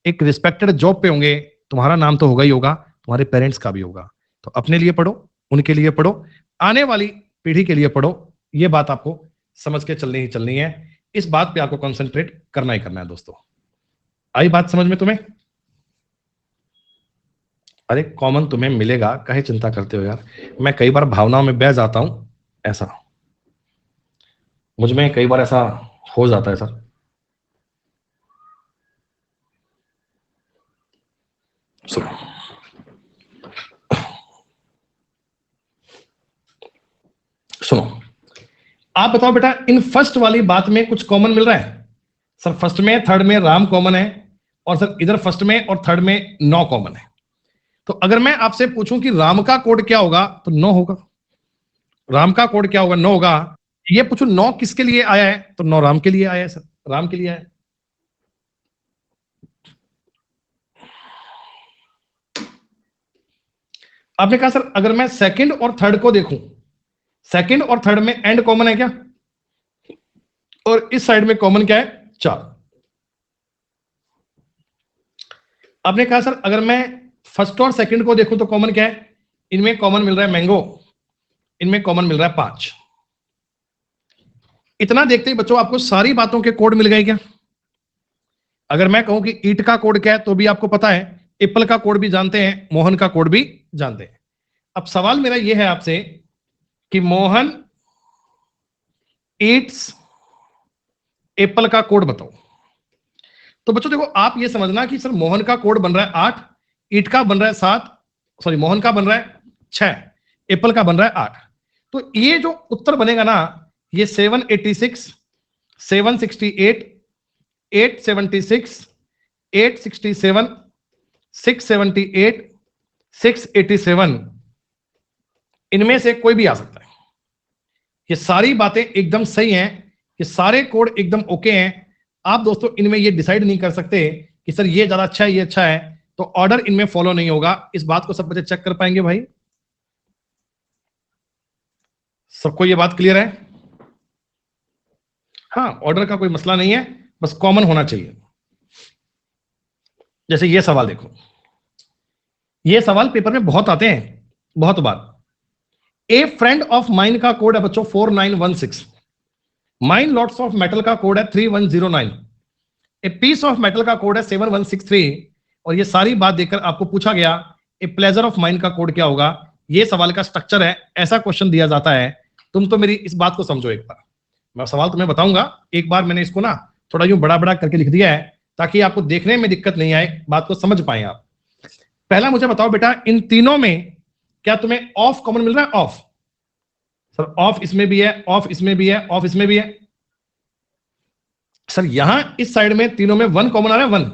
एक रिस्पेक्टेड जॉब पे होंगे, तुम्हारा नाम तो होगा ही होगा, तुम्हारे पेरेंट्स का भी होगा। तो अपने लिए पढ़ो, उनके लिए पढ़ो, आने वाली पीढ़ी के लिए पढ़ो। ये बात आपको समझ के चलनी ही चलनी है। इस बात पे आपको कंसंट्रेट करना ही करना है दोस्तों। आई बात समझ में तुम्हें? अरे कॉमन तुम्हें मिलेगा, काहे चिंता करते हो यार। मैं कई बार भावनाओं में बह जाता हूं, ऐसा मुझ में कई बार ऐसा हो जाता है सर। सुनो, सुनो, आप बताओ बेटा, इन फर्स्ट वाली बात में कुछ कॉमन मिल रहा है? सर फर्स्ट में थर्ड में राम कॉमन है, और सर इधर फर्स्ट में और थर्ड में 9 कॉमन है। तो अगर मैं आपसे पूछूं कि राम का कोड क्या होगा, तो 9 होगा। राम का कोड क्या होगा? 9 होगा। ये पूछूं 9 किसके लिए आया है, तो 9 राम के लिए आया है सर, राम के लिए आया है। आपने कहा सर अगर मैं सेकंड और थर्ड को देखूं, सेकंड और थर्ड में एंड कॉमन है क्या? और इस साइड में कॉमन क्या है? 4। आपने कहा सर अगर मैं फर्स्ट और सेकंड को देखूं तो कॉमन क्या है? इनमें कॉमन मिल रहा है मैंगो, इनमें कॉमन मिल रहा है 5। इतना देखते ही बच्चों आपको सारी बातों के कोड मिल गए क्या? अगर मैं कहूं कि ईट का कोड क्या है, तो भी आपको पता है। एप्पल का कोड भी जानते हैं, मोहन का कोड भी जानते हैं। अब सवाल मेरा यह है आपसे कि मोहन ईट्स एप्पल का कोड बताओ। तो बच्चों देखो, आप ये समझना कि सर मोहन का कोड बन रहा है 8, ईट का बन रहा है 7, सॉरी मोहन का बन रहा है 6, एप्पल का बन रहा है 8। तो ये जो उत्तर बनेगा ना, ये 786, 768, 876, 867, 678, 687, इनमें से कोई भी आ सकता है। ये सारी बातें एकदम सही हैं, ये सारे कोड एकदम ओके हैं। आप दोस्तों इनमें ये डिसाइड नहीं कर सकते कि सर ये ज्यादा अच्छा है, ये अच्छा है, तो ऑर्डर इनमें फॉलो नहीं होगा। इस बात को सब बच्चे चेक कर पाएंगे भाई? सबको ये बात क्लियर है? हाँ, ऑर्डर का कोई मसला नहीं है, बस कॉमन होना चाहिए। जैसे ये सवाल देखो, ये सवाल पेपर में बहुत आते हैं, बहुत बार। ए फ्रेंड ऑफ माइन का कोड है बच्चों 4916, माइन लॉट्स ऑफ मेटल का कोड है 3109, ए पीस ऑफ मेटल का कोड है 7163, और ये सारी बात देखकर आपको पूछा गया ए प्लेजर ऑफ माइंड का कोड क्या होगा। ये सवाल का स्ट्रक्चर है, ऐसा क्वेश्चन दिया जाता है। तुम तो मेरी इस बात को समझो। एक बार मैं सवाल तुम्हें बताऊंगा, एक बार मैंने इसको ना थोड़ा यूं बड़ा बड़ा करके लिख दिया है ताकि आपको देखने में दिक्कत नहीं आए, बात को समझ पाए आप। पहला मुझे बताओ बेटा, इन तीनों में क्या तुम्हें ऑफ कॉमन मिल रहा है? ऑफ, सर ऑफ इसमें भी है, ऑफ इसमें भी है, ऑफ इसमें भी है। सर यहां इस साइड में तीनों में 1 कॉमन आ रहा है, 1।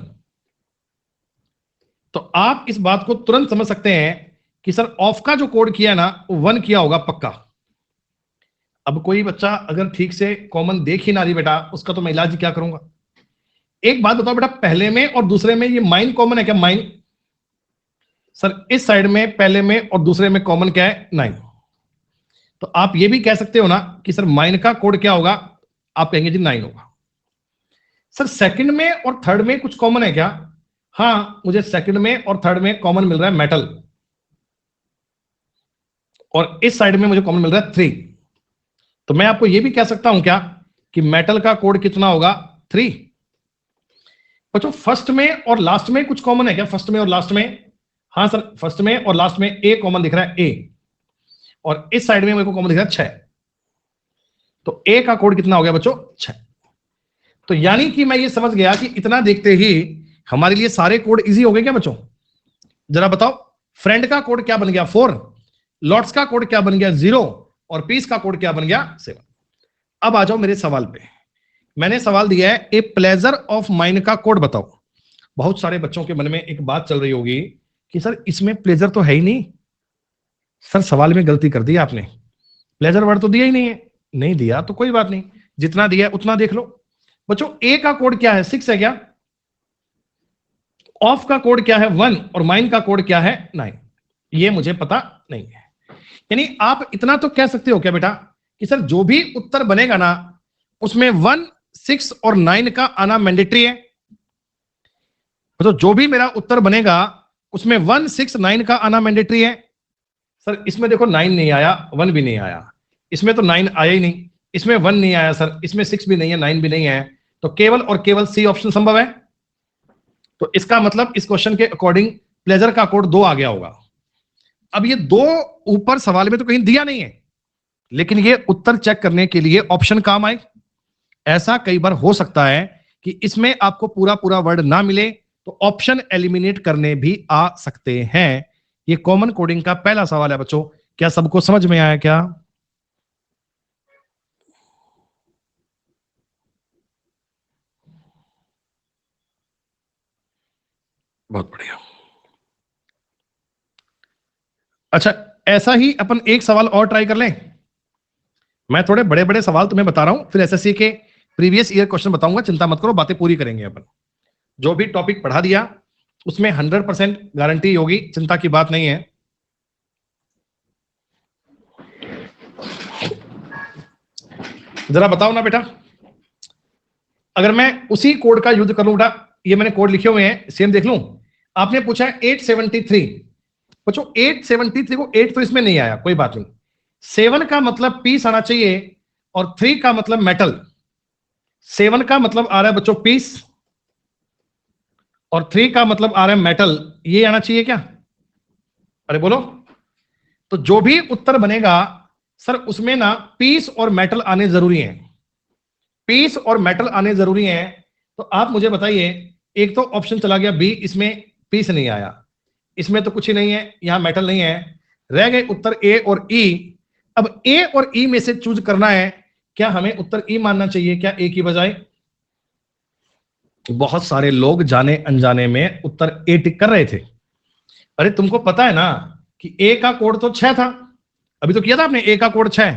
तो आप इस बात को तुरंत समझ सकते हैं कि सर ऑफ का जो कोड किया है ना 1 किया होगा पक्का। अब कोई बच्चा अगर ठीक से कॉमन देख ही ना रही बेटा, उसका तो मैं इलाज क्या करूंगा। एक बात बताओ बेटा, पहले में और दूसरे में ये माइन कॉमन है क्या? माइन सर इस साइड में पहले में और दूसरे में कॉमन क्या है? 9। तो आप ये भी कह सकते हो ना कि सर माइन का कोड क्या होगा? आप कहेंगे जी 9 होगा। सर सेकंड में और थर्ड में कुछ कॉमन है क्या? हाँ, मुझे सेकंड में और थर्ड में कॉमन मिल रहा है मेटल, और इस साइड में मुझे कॉमन मिल रहा है 3। तो मैं आपको यह भी कह सकता हूं क्या कि मेटल का कोड कितना होगा? 3। बच्चों फर्स्ट में और लास्ट में कुछ कॉमन है क्या? फर्स्ट में और लास्ट में? हाँ सर, फर्स्ट में और लास्ट में ए कॉमन दिख रहा है, ए, और इस साइड में मेरे को कॉमन दिख रहा है 6। तो ए का कोड कितना हो गया बच्चों? 6। तो यानी कि मैं ये समझ गया कि इतना देखते ही हमारे लिए सारे कोड इजी हो गए क्या बच्चों? जरा बताओ, फ्रेंड का कोड क्या बन गया? 4, लॉट्स का कोड क्या बन गया? 0, और पीस का कोड क्या बन गया? 7। अब आ जाओ मेरे सवाल पे। मैंने सवाल दिया है ए प्लेजर ऑफ माइंड का कोड बताओ। बहुत सारे बच्चों के मन में एक बात चल रही होगी कि सर इसमें प्लेजर तो है ही नहीं। सर सवाल में गलती कर दी आपने, प्लेजर वर्ड तो दिया ही नहीं है। नहीं दिया तो कोई बात नहीं, जितना दिया है उतना देख लो। बच्चों ए का कोड क्या है? 6 है क्या? ऑफ का कोड क्या है? 1, और माइन का कोड क्या है? 9। ये मुझे पता नहीं है। यानी आप इतना तो कह सकते हो क्या बेटा कि सर जो भी उत्तर बनेगा ना उसमें 1, 6 और 9 का आना मैंडेटरी है। तो जो भी मेरा उत्तर बनेगा उसमें 1, 6, 9 का आना मैंडेटरी है। सर इसमें देखो 9 नहीं आया, 1 भी नहीं आया, इसमें तो 9 आया ही नहीं, इसमें 1 नहीं आया सर, इसमें 6 भी नहीं है, 9 भी नहीं है, तो केवल और केवल सी ऑप्शन संभव है। तो इसका मतलब इस क्वेश्चन के अकॉर्डिंग प्लेजर का कोड 2 आ गया होगा। अब ये 2 ऊपर सवाल में तो कहीं दिया नहीं है, लेकिन ये उत्तर चेक करने के लिए ऑप्शन काम आए। ऐसा कई बार हो सकता है कि इसमें आपको पूरा पूरा वर्ड ना मिले तो ऑप्शन एलिमिनेट करने भी आ सकते हैं। ये कॉमन कोडिंग का पहला सवाल है बच्चों, क्या सबको समझ में आया क्या? बहुत बढ़िया। अच्छा, ऐसा ही अपन एक सवाल और ट्राई कर लें। मैं थोड़े बड़े बड़े सवाल तुम्हें बता रहा हूं, फिर एसएससी के प्रीवियस ईयर क्वेश्चन बताऊंगा, चिंता मत करो, बातें पूरी करेंगे अपन। जो भी टॉपिक पढ़ा दिया उसमें 100% गारंटी होगी, चिंता की बात नहीं है। जरा बताओ ना बेटा, अगर मैं उसी कोड का यूज कर लूं बेटा, ये मैंने कोड लिखे हुए हैं सेम देख लूं। आपने पूछा है 873, बच्चों 873 को 8 तो इसमें नहीं आया, कोई बात नहीं। 7 का मतलब पीस आना चाहिए और 3 का मतलब मेटल। 7 का मतलब आ रहा है बच्चों पीस और 3 का मतलब आ रहा है मेटल, ये आना चाहिए क्या? अरे बोलो। तो जो भी उत्तर बनेगा सर उसमें ना पीस और मेटल आने जरूरी है, पीस और मेटल आने जरूरी है। तो आप मुझे बताइए, एक तो ऑप्शन चला गया बी, इसमें पीस नहीं आया, इसमें तो कुछ ही नहीं है, यहां मेटल नहीं है, रह गए उत्तर ए और ई। अब ए और ई में से चूज करना है, क्या हमें उत्तर ई मानना चाहिए क्या ए की बजाय? बहुत सारे लोग जाने अनजाने में उत्तर ए टिक कर रहे थे। अरे तुमको पता है ना कि ए का कोड तो 6 था, अभी तो किया था आपने, ए का कोड 6।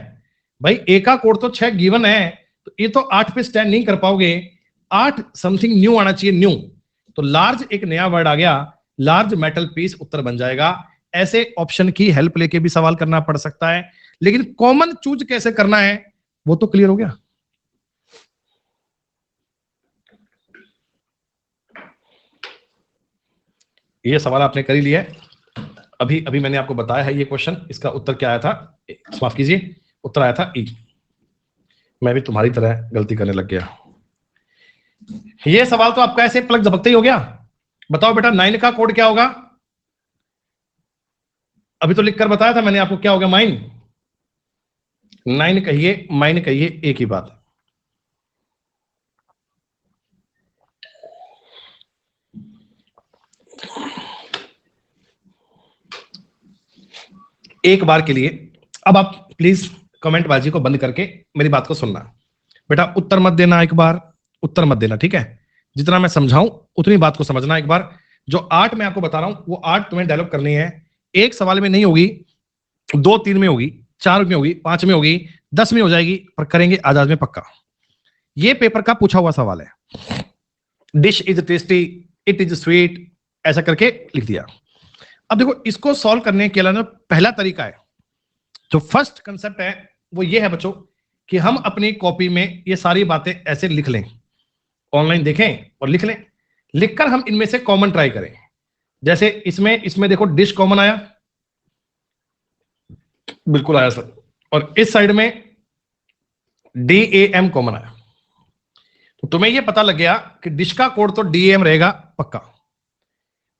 भाई ए का कोड तो 6 गिवन है, तो ये तो 8 पे स्टैंड नहीं कर पाओगे, 8 समथिंग न्यू आना चाहिए, न्यू। तो लार्ज एक नया वर्ड आ गया, लार्ज मेटल पीस उत्तर बन जाएगा। ऐसे ऑप्शन की हेल्प लेके भी सवाल करना पड़ सकता है, लेकिन कॉमन चूज कैसे करना है वो तो क्लियर हो गया। ये सवाल आपने कर ही लिया है, अभी अभी मैंने आपको बताया है ये क्वेश्चन, इसका उत्तर क्या आया था? माफ कीजिए, उत्तर आया था ई। मैं भी तुम्हारी तरह गलती करने लग गया। ये सवाल तो आपका ऐसे पलक झपकते ही हो गया। बताओ बेटा 9 का कोड क्या होगा? अभी तो लिखकर बताया था मैंने आपको, क्या हो गया? माइन। 9 कहिए, माइन कहिए, एक ही बात है। एक बार के लिए अब आप प्लीज कमेंट बाजी को बंद करके मेरी बात को सुनना। बेटा उत्तर मत देना, एक बार उत्तर मत देना, ठीक है? जितना मैं समझाऊं उतनी बात को समझना एक बार। जो 8 मैं आपको बता रहा हूं वो 8 तुम्हें डेवलप करनी है, एक सवाल में नहीं होगी, 2 3 में होगी, 4 में होगी, 5 में होगी, 10 में हो जाएगी, पर करेंगे आज में पक्का। ये पेपर का पूछा हुआ सवाल है। Dish is tasty, it is sweet, ऐसा करके लिख दिया। अब देखो इसको सॉल्व करने के लिए पहला तरीका है, जो फर्स्ट कंसेप्ट है वो ये है बच्चों कि हम अपनी कॉपी में ये सारी बातें ऐसे लिख लें, ऑनलाइन देखें और लिख लें, लिखकर हम इनमें से कॉमन ट्राई करें। जैसे इसमें देखो डिश कॉमन आया, बिल्कुल आया सर, और इस साइड में DAM कॉमन आया। तो तुम्हें यह पता लग गया कि डिश का कोड तो DAM रहेगा पक्का।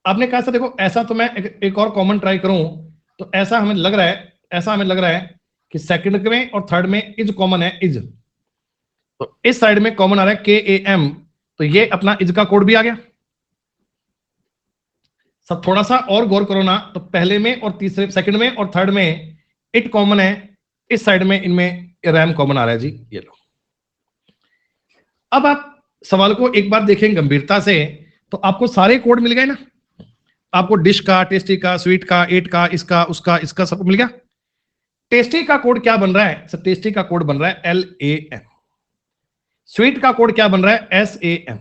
आपने कहा सर देखो ऐसा तो मैं एक और कॉमन ट्राई करूं, तो ऐसा हमें लग रहा है कि सेकंड में और थर्ड में इज कॉमन है, इज। तो इस साइड में कॉमन आ रहा है KAM, तो ये अपना इज का कोड भी आ गया। सब थोड़ा सा और गौर करो ना, तो पहले में और तीसरे, सेकंड में और थर्ड में इट कॉमन है, इस साइड में इनमें रैम कॉमन आ रहा है जी, ये लो। अब आप सवाल को एक बार देखें गंभीरता से, तो आपको सारे कोड मिल गए ना, आपको डिश का, टेस्टी का, स्वीट का, एट का, इसका, उसका, इसका सब मिल गया। टेस्टी का कोड क्या बन रहा है सर? टेस्टी का कोड बन रहा है LAM। स्वीट का कोड क्या बन रहा है? SAM।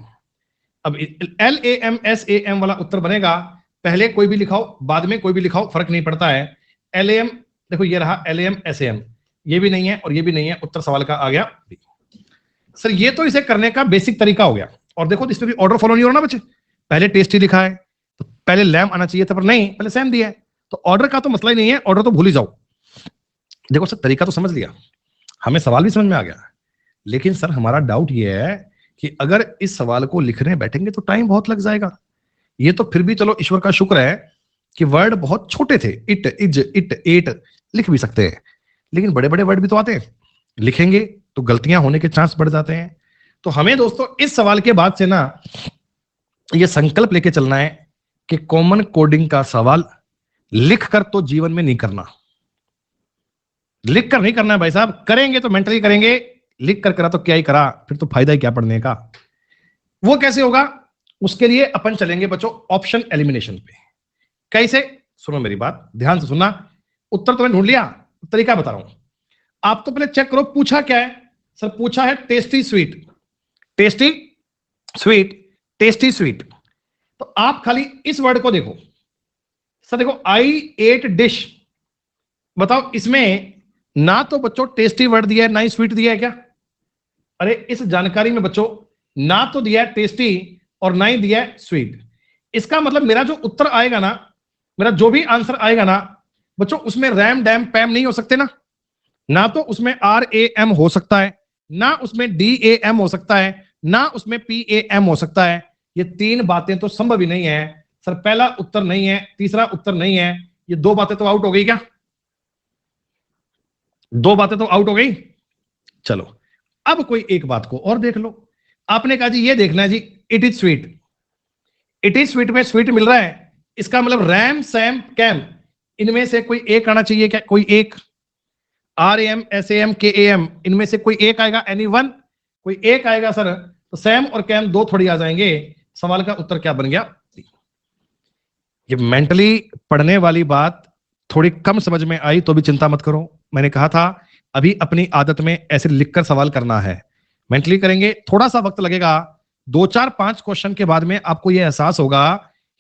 अब LAM SAM वाला उत्तर बनेगा, पहले कोई भी लिखाओ बाद में कोई भी लिखाओ फर्क नहीं पड़ता है। LAM देखो ये रहा, LAM SAM, ये भी नहीं है और ये भी नहीं है, उत्तर सवाल का आ गया B। सर ये तो इसे करने का बेसिक तरीका हो गया। और देखो इसमें भी ऑर्डर फॉलो नहीं हो रहा ना बच्चे, पहले टेस्टी लिखा है तो पहले लैम आना चाहिए था, पर नहीं, पहले सैम दिया है, तो ऑर्डर का तो मसला ही नहीं है, ऑर्डर तो भूल ही जाओ। देखो सर तरीका तो समझ लिया, हमें सवाल भी समझ में आ गया, लेकिन सर हमारा डाउट ये है कि अगर इस सवाल को लिखने बैठेंगे तो टाइम बहुत लग जाएगा। ये तो फिर भी चलो ईश्वर का शुक्र है कि वर्ड बहुत छोटे थे, इट, इज, इट, एट लिख भी सकते हैं, लेकिन बड़े बड़े वर्ड भी तो आते हैं, लिखेंगे तो गलतियां होने के चांस बढ़ जाते हैं। तो हमें दोस्तों इस सवाल के बाद से ना ये संकल्प लेके चलना है कि कॉमन कोडिंग का सवाल लिखकर तो जीवन में नहीं करना, लिख कर नहीं करना है भाई साहब, करेंगे तो मेंटली करेंगे, लिख कर करा तो क्या ही करा, फिर तो फायदा ही क्या पढ़ने का। वो कैसे होगा? उसके लिए अपन चलेंगे बच्चों ऑप्शन एलिमिनेशन पे। कैसे? सुनो मेरी बात ध्यान से सुनना, उत्तर तो मैं ढूंढ लिया, तरीका बता रहा हूं। आप तो पहले चेक करो पूछा क्या है। सर पूछा है tasty sweet, tasty sweet, tasty sweet. तो आप खाली इस वर्ड को देखो। सर देखो आई एट डिश, बताओ इसमें ना तो बच्चों टेस्टी वर्ड दिया है ना ही स्वीट दिया है क्या? अरे इस जानकारी में बच्चों ना तो दिया है टेस्टी और ना ही दिया है स्वीट। इसका मतलब मेरा जो उत्तर आएगा ना, मेरा जो भी आंसर आएगा ना बच्चों, उसमें रैम डैम पैम नहीं हो सकते ना तो उसमें RAM हो सकता है, ना उसमें DAM हो सकता है, ना उसमें PAM हो सकता है। ये तीन बातें तो संभव ही नहीं है। सर पहला उत्तर नहीं है, तीसरा उत्तर नहीं है, ये दो बातें तो आउट हो गई क्या? दो बातें तो आउट हो गई। चलो अब कोई एक बात को और देख लो। आपने कहा जी ये देखना है जी, it is sweet, it is sweet में स्वीट मिल रहा है, इसका मतलब रैम सैम कैम इनमें से कोई एक आना चाहिए क्या? कोई एक, RAM SAM KAM इनमें से कोई एक आएगा, एनी वन, कोई एक आएगा सर। तो सैम और कैम दो थोड़ी आ जाएंगे। सवाल का उत्तर क्या बन गया? ये मेंटली पढ़ने वाली बात थोड़ी कम समझ में आई तो भी चिंता मत करो, मैंने कहा था अभी अपनी आदत में ऐसे लिखकर सवाल करना है। मेंटली करेंगे, थोड़ा सा वक्त लगेगा, 2 4 5 क्वेश्चन के बाद में आपको यह एहसास होगा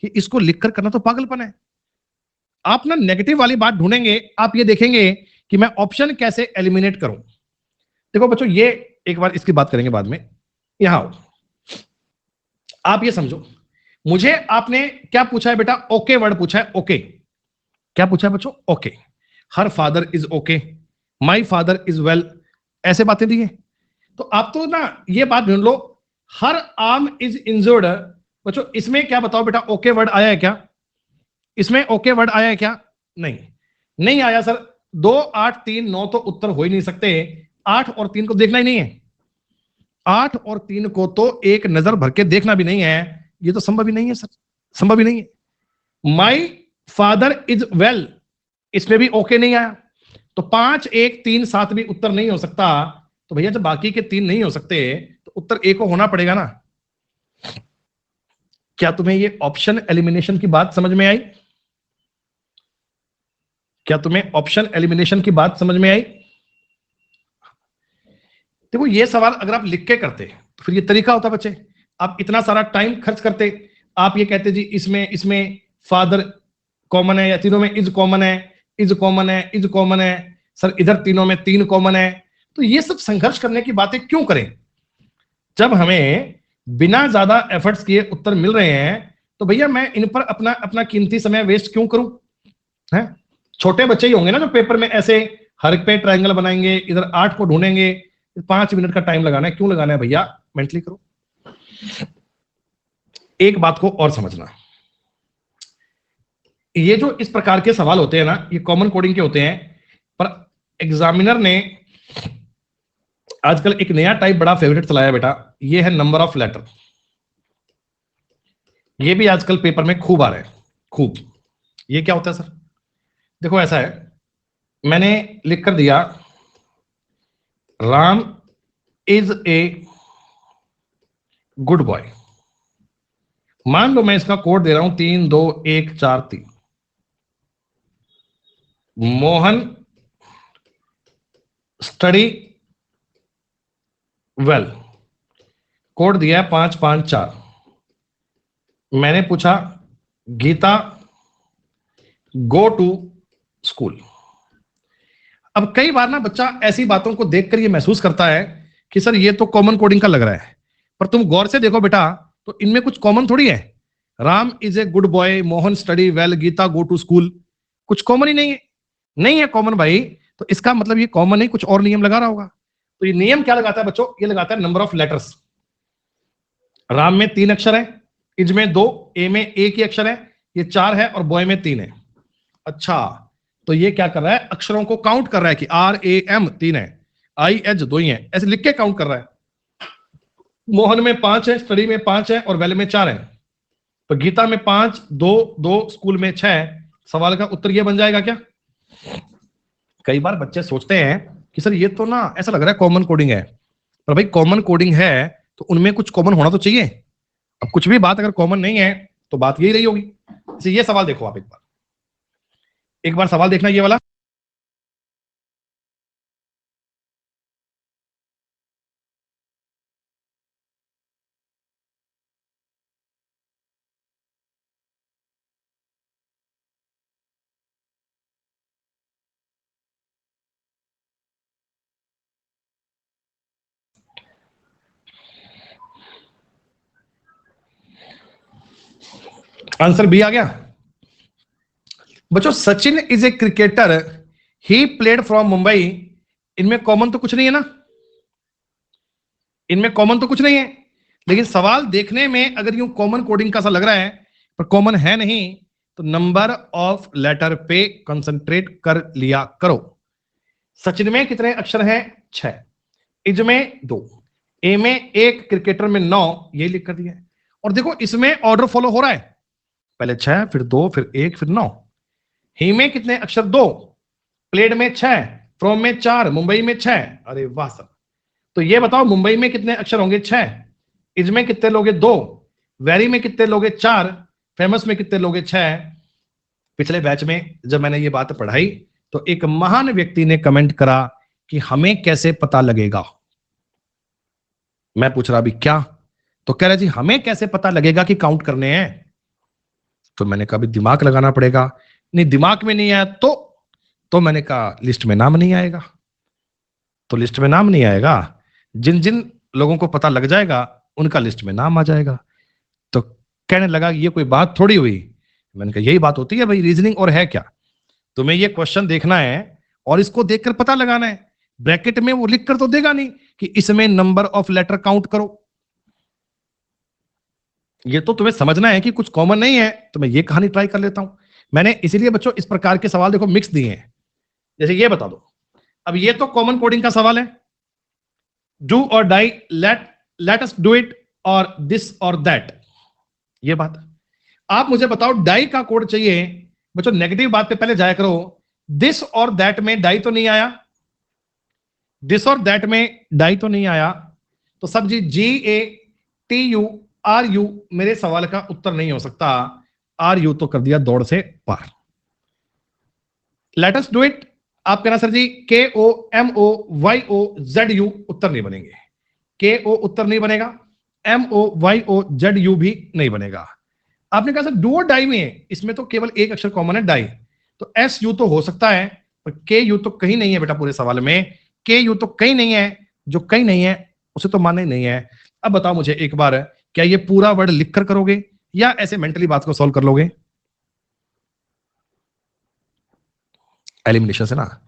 कि इसको लिखकर करना तो पागलपन है। आप ना नेगेटिव वाली बात ढूंढेंगे, आप ये देखेंगे कि मैं ऑप्शन कैसे एलिमिनेट करूं। देखो बच्चों ये एक बार इसकी बात करेंगे बाद में, यहां आप ये समझो, मुझे आपने क्या पूछा है बेटा? ओके वर्ड पूछा है। ओके क्या पूछा है बच्चों? Okay. Her father is okay, my father is well, ऐसे बातें दी है। तो आप तो ना ये बात ढूंढ लो, हर आर्म इज इंजर्ड। बच्चों इसमें क्या बताओ बेटा, ओके वर्ड आया है क्या? इसमें ओके वर्ड आया है क्या? नहीं आया सर। 2 8 3 9 तो उत्तर हो ही नहीं सकते, 8 और 3 को देखना ही नहीं है, 8 और 3 को तो एक नजर भर के देखना भी नहीं है, ये तो संभव ही नहीं है सर, संभव ही नहीं है। माई फादर इज वेल, इसमें भी ओके नहीं आया, तो 5 1 3 7 भी उत्तर नहीं हो सकता। तो भैया जब बाकी के 3 नहीं हो सकते तो उत्तर ए को होना पड़ेगा ना। क्या तुम्हें ये ऑप्शन एलिमिनेशन की बात समझ में आई? क्या तुम्हें ऑप्शन एलिमिनेशन की बात समझ में आई? देखो ये सवाल अगर आप लिख के करते तो फिर ये तरीका होता बच्चे, आप इतना सारा टाइम खर्च करते, आप ये कहते जी इसमें इसमें फादर कॉमन है या तीनों में इज कॉमन है, इज कॉमन है, इज कॉमन है, सर इधर तीनों में तीन कॉमन है। तो ये सब संघर्ष करने की बातें क्यों करें जब हमें बिना ज्यादा एफर्ट्स किए उत्तर मिल रहे हैं? तो भैया मैं इन पर अपना अपना कीमती समय वेस्ट क्यों करूं? है छोटे बच्चे ही होंगे ना जो पेपर में ऐसे हर पे ट्रायंगल बनाएंगे, इधर 8 को ढूंढेंगे, 5 मिनट का टाइम लगाना है, क्यों लगाना है भैया? मेंटली करो। एक बात को और समझना, ये जो इस प्रकार के सवाल होते हैं ना, ये कॉमन कोडिंग के होते हैं, पर एग्जामिनर ने आजकल एक नया टाइप बड़ा फेवरेट चलाया बेटा, ये है नंबर ऑफ लेटर। ये भी आजकल पेपर में खूब आ रहे हैं, खूब। ये क्या होता है सर? देखो ऐसा है, मैंने लिख कर दिया Ram is a good boy. मान लो मैं इसका कोड दे रहा हूं 3 2 1 4 3। मोहन स्टडी वेल, कोड दिया है 5 5 4। मैंने पूछा गीता गो टू स्कूल। अब कई बार ना बच्चा ऐसी बातों को देखकर ये महसूस करता है कि सर ये तो कॉमन कोडिंग का लग रहा है, पर तुम गौर से देखो बेटा तो इनमें कुछ कॉमन थोड़ी है। Ram is a good boy, Mohan study well, Geeta go to school, कुछ कॉमन ही नहीं है। नहीं है कॉमन भाई, तो इसका मतलब ये कॉमन नहीं, कुछ और नियम लगा रहा होगा। तो ये नियम क्या लगाता है बच्चों? ये लगाता है नंबर ऑफ लेटर्स। राम में 3 अक्षर है, इज में 2, ए में 1 ही अक्षर है, ये 4 है, और बॉय में 3 है। अच्छा, तो ये क्या कर रहा है? अक्षरों को काउंट कर रहा है कि RAM 3 है, IH 2 ही है, ऐसे लिख के काउंट कर रहा है। मोहन में 5 है, स्टडी में 5 है, और वेल में 4 है। तो गीता में 5 2 2, स्कूल में 6। सवाल का उत्तर ये बन जाएगा क्या? कई बार बच्चे सोचते हैं कि सर ये तो ना ऐसा लग रहा है कॉमन कोडिंग है, पर भाई कॉमन कोडिंग है तो उनमें कुछ कॉमन होना तो चाहिए। अब कुछ भी बात अगर कॉमन नहीं है तो बात यही रही होगी। जैसे ये सवाल देखो आप, एक बार सवाल देखना ये वाला। आंसर बी आ गया बच्चों। Sachin is a cricketer, he played from Mumbai. इनमें कॉमन तो कुछ नहीं है ना, इनमें कॉमन तो कुछ नहीं है, लेकिन सवाल देखने में अगर यूं कॉमन कोडिंग का सा लग रहा है, पर कॉमन है नहीं। तो नंबर ऑफ लेटर पे कंसंट्रेट कर लिया करो। सचिन में कितने अक्षर हैं? 6, इज में 2, ए में 1, क्रिकेटर में 9, ये लिख कर दिया है। और देखो इसमें ऑर्डर फॉलो हो रहा है, पहले 6 फिर 2 फिर 1 फिर 9। ही में कितने अक्षर? 2, प्लेड में 6, फ्रॉम में 4, मुंबई में 6। अरे वाह सर, तो ये बताओ मुंबई में कितने अक्षर होंगे? 6। इज में कितने लोगे? 2। वेरी में कितने लोगे? 4। फेमस में कितने लोगे? 6। पिछले बैच में जब मैंने ये बात पढ़ाई तो एक महान व्यक्ति ने कमेंट करा कि हमें कैसे पता लगेगा। मैं पूछ रहा अभी क्या? तो कह रहे जी हमें कैसे पता लगेगा कि काउंट करने हैं? तो मैंने कहा दिमाग लगाना पड़ेगा। नहीं दिमाग में नहीं आया तो मैंने कहा लिस्ट में नाम नहीं आएगा। तो लिस्ट में नाम नहीं आएगा, जिन जिन लोगों को पता लग जाएगा उनका लिस्ट में नाम आ जाएगा। तो कहने लगा ये कोई बात थोड़ी हुई। मैंने कहा यही बात होती है भाई, रीजनिंग और है क्या। तुम्हें ये क्वेश्चन देखना है और इसको देखकर पता लगाना है। ब्रैकेट में वो लिख कर तो देगा नहीं कि इसमें नंबर ऑफ लेटर काउंट करो। ये तो तुम्हें समझना है कि कुछ कॉमन नहीं है। तो मैं ये कहानी ट्राई कर लेता हूं। मैंने इसीलिए बच्चों इस प्रकार के सवाल देखो मिक्स दिए हैं। जैसे ये बता दो, अब ये तो कॉमन कोडिंग का सवाल है, डू और die, let us do it, और दिस और दैट, ये बात। आप मुझे बताओ डाई का कोड चाहिए बच्चों। नेगेटिव बात पे पहले जाया करो। दिस और दैट में डाई तो नहीं आया, दिस और दैट में डाई तो नहीं आया, तो सब जी GATURU मेरे सवाल का उत्तर नहीं हो सकता। RU तो कर दिया दौड़ से पार। Let us do it. आप कहना सर जी KOMOYOZU उत्तर नहीं बनेंगे, KO उत्तर नहीं बनेगा, MOYOZU भी नहीं बनेगा। आपने कहा सर डू और डाई में इसमें तो केवल एक अक्षर कॉमन है डाई, तो SU तो हो सकता है पर KU तो कहीं नहीं है बेटा पूरे सवाल में, KU तो कहीं नहीं है, जो कहीं नहीं है उसे तो मानना ही नहीं है। अब बताओ मुझे एक बार, क्या ये पूरा वर्ड लिखकर करोगे या ऐसे मेंटली बात को सॉल्व कर लोगे? एलिमिनेशन से ना,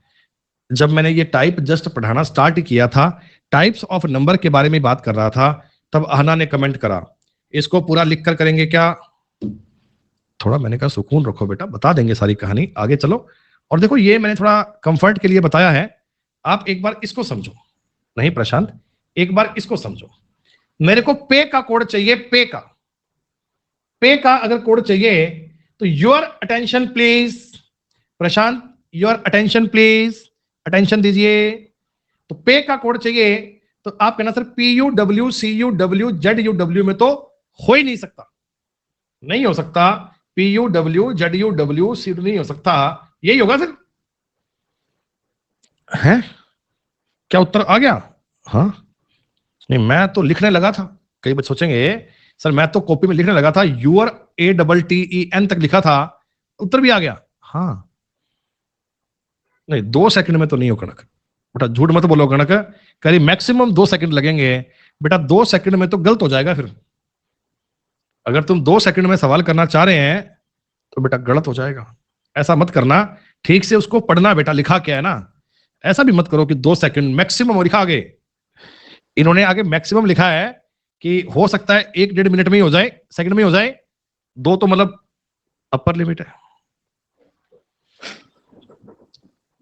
जब मैंने ये टाइप जस्ट पढ़ाना स्टार्ट किया था, टाइप्स ऑफ नंबर के बारे में बात कर रहा था, तब आहना ने कमेंट करा इसको पूरा लिखकर करेंगे क्या? थोड़ा मैंने कहा सुकून रखो बेटा, बता देंगे सारी कहानी, आगे चलो। और देखो ये मैंने थोड़ा कंफर्ट के लिए बताया है, आप एक बार इसको समझो। नहीं प्रशांत, एक बार इसको समझो। मेरे को पे का कोड चाहिए, पे का अगर कोड चाहिए तो your attention please. Prashant your attention please, attention दीजिए। तो पे का कोड चाहिए तो आप कहना सर PUWCUWZUW में तो हो ही नहीं सकता, नहीं हो सकता, PUWZUW नहीं हो सकता, यही होगा सर। है क्या उत्तर आ गया? हाँ नहीं, मैं तो लिखने लगा था। कई बच्चे सोचेंगे सर मैं तो कॉपी में लिखने लगा था, यूर ATTEN तक लिखा था, उत्तर भी आ गया। हाँ नहीं, 2 सेकंड में तो नहीं हो कणक बेटा, झूठ मत बोलो कणक, करीब मैक्सिमम 2 सेकंड लगेंगे बेटा, 2 सेकंड में तो गलत हो जाएगा फिर। अगर तुम 2 सेकंड में सवाल करना चाह रहे हैं तो बेटा गलत हो जाएगा, ऐसा मत करना। ठीक से उसको पढ़ना बेटा, लिखा क्या है ना, ऐसा भी मत करो कि 2 सेकंड मैक्सिमम लिखा। आगे इन्होंने आगे मैक्सिमम लिखा है कि हो सकता है 1-1.5 मिनट में ही हो जाए, सेकंड में ही हो जाए, 2 तो मतलब अपर लिमिट है।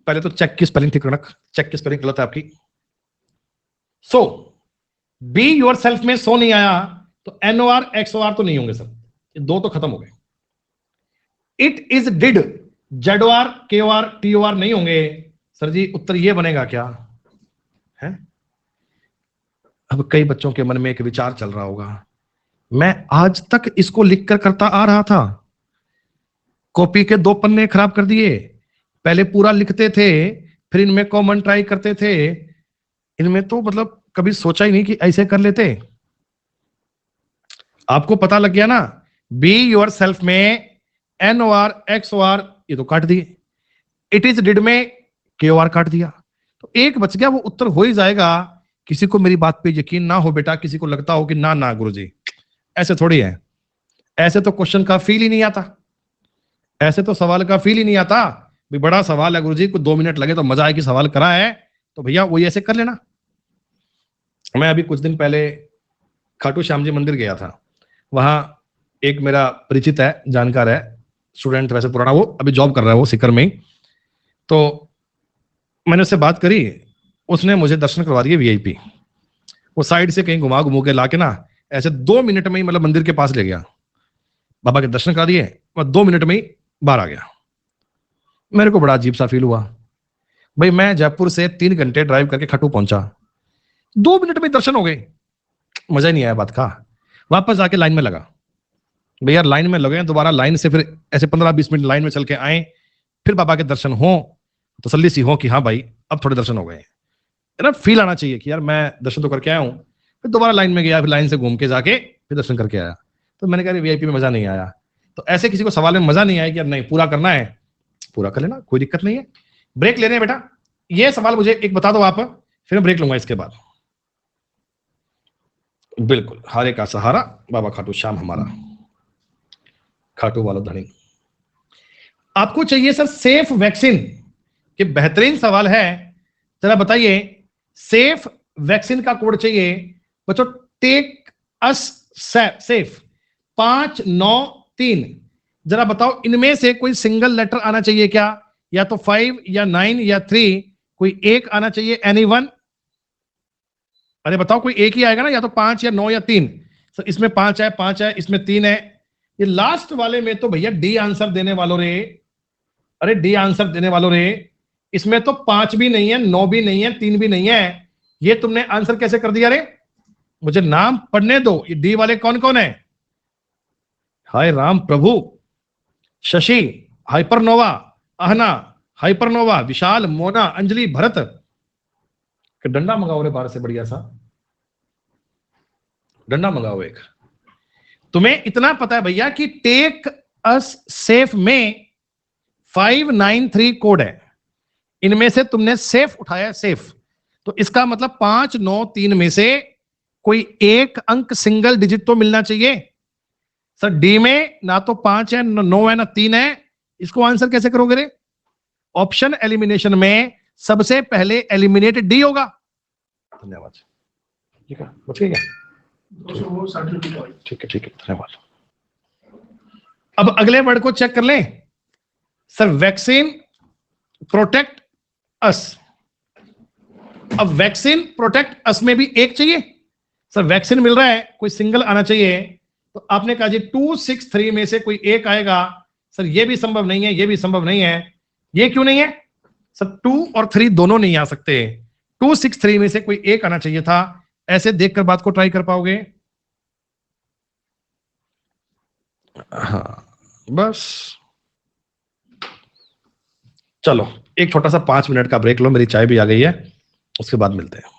पहले तो चेक की स्पेलिंग थी कणक, चेक की स्पेलिंग गलत है आपकी। सो बी योर सेल्फ में सो नहीं आया तो NOR XOR तो नहीं होंगे सर, ये 2 तो खत्म हो गए। It is did ZOR KOR TOR नहीं होंगे सर जी, उत्तर ये बनेगा क्या है? अब कई बच्चों के मन में एक विचार चल रहा होगा, मैं आज तक इसको लिखकर करता आ रहा था, कॉपी के 2 पन्ने खराब कर दिए, पहले पूरा लिखते थे फिर इनमें कॉमन ट्राई करते थे, इनमें तो मतलब कभी सोचा ही नहीं कि ऐसे कर लेते। आपको पता लग गया ना, बी योर सेल्फ में NOR XOR ये तो काट दिए, इट इज डिड में KOR काट दिया, तो एक बच गया, वो उत्तर हो ही जाएगा। किसी को मेरी बात पे यकीन ना हो बेटा, किसी को लगता हो कि ना ना गुरुजी ऐसे थोड़ी है, ऐसे तो क्वेश्चन का फील ही नहीं आता, ऐसे तो सवाल का फील ही नहीं आता। भी बड़ा सवाल है गुरुजी, कुछ 2 मिनट लगे तो मजा आए कि सवाल करा है, तो भैया वही ऐसे कर लेना। मैं अभी कुछ दिन पहले खाटू श्याम जी मंदिर गया था, वहां एक मेरा परिचित है, जानकार है, स्टूडेंट वैसे पुराना, वो अभी जॉब कर रहा है वो सीकर में ही, तो मैंने उससे बात करी, उसने मुझे दर्शन करवा दिए VIP। वो साइड से कहीं घुमा घुमू के लाके ना ऐसे 2 मिनट में ही मतलब मंदिर के पास ले गया, बाबा के दर्शन करा दिए, मैं 2 मिनट में ही बाहर आ गया। मेरे को बड़ा अजीब सा फील हुआ, भाई मैं जयपुर से 3 घंटे ड्राइव करके खट्टू पहुंचा, 2 मिनट में दर्शन हो गए, मजा ही नहीं आया बात का। वापस जाके लाइन में लगा, भैया लाइन में लगे, दोबारा लाइन से फिर ऐसे 15-20 मिनट लाइन में चल के आए, फिर बाबा के दर्शन हो, तसल्ली सी हो कि हाँ भाई अब थोड़े दर्शन हो गए, ना फील आना चाहिए कि यार मैं दर्शन तो करके आया हूँ। फिर दोबारा लाइन में गया, फिर लाइन से घूम के जाके फिर दर्शन करके आया। तो मैंने कहा VIP में मजा नहीं आया, तो ऐसे किसी को सवाल में मजा नहीं आया कि यार नहीं पूरा करना है, पूरा कर लेना, कोई दिक्कत नहीं है। ब्रेक लेने हैं बेटा, ये सवाल मुझे एक बता दो आप, फिर मैं ब्रेक लूंगा इसके बाद। बिल्कुल, हारे का सहारा बाबा खाटू श्याम हमारा, खाटू वाला धनी। आपको चाहिए सर सेफ वैक्सीन, कि बेहतरीन सवाल है, जरा बताइए सेफ वैक्सीन का कोड चाहिए बच्चों, टेक अस सेफ 593, जरा बताओ इनमें से कोई सिंगल लेटर आना चाहिए क्या, या तो 5 या 9 या 3, कोई एक आना चाहिए, एनीवन? अरे बताओ कोई एक ही आएगा ना, या तो 5 या 9 या 3। सर इसमें 5 है, 5 है, इसमें 3 है, ये लास्ट वाले में तो भैया डी आंसर देने वालों रे, अरे डी आंसर देने वालों रे, इसमें तो 5 भी नहीं है, 9 भी नहीं है, 3 भी नहीं है, ये तुमने आंसर कैसे कर दिया रे? मुझे नाम पढ़ने दो, ये डी वाले कौन कौन है? हाय राम प्रभु, शशि, हाइपरनोवा, आहना, हाइपरनोवा, विशाल, मोना, अंजलि, भरत। कि डंडा मंगाओ रे बाहर से बढ़िया सा, डंडा मंगाओ एक। तुम्हें इतना पता है भैया कि टेक अस सेफ में 593 कोड है, इनमें से तुमने सेफ उठाया, सेफ, तो इसका मतलब 593 में से कोई एक अंक सिंगल डिजिट तो मिलना चाहिए। सर डी में ना तो 5 है, ना 9 है, ना 3 है, इसको आंसर कैसे करोगे रे? ऑप्शन एलिमिनेशन में सबसे पहले एलिमिनेट डी होगा। धन्यवाद। ठीक है, बच गए क्या? ठीक है ठीक है, धन्यवाद। अब अगले वर्ड को चेक कर लें। सर वैक्सीन प्रोटेक्ट अस, अब वैक्सीन प्रोटेक्ट अस में भी एक चाहिए। सर वैक्सीन मिल रहा है, कोई सिंगल आना चाहिए, तो आपने कहा जी 263 में से कोई एक आएगा। सर ये भी संभव नहीं है, ये भी संभव नहीं है। ये क्यों नहीं है? सर 2 और 3 दोनों नहीं आ सकते, 263 में से कोई एक आना चाहिए था। ऐसे देखकर बात को ट्राई कर पाओगे? हाँ बस। चलो एक छोटा सा 5 मिनट का ब्रेक लो, मेरी चाय भी आ गई है, उसके बाद मिलते हैं।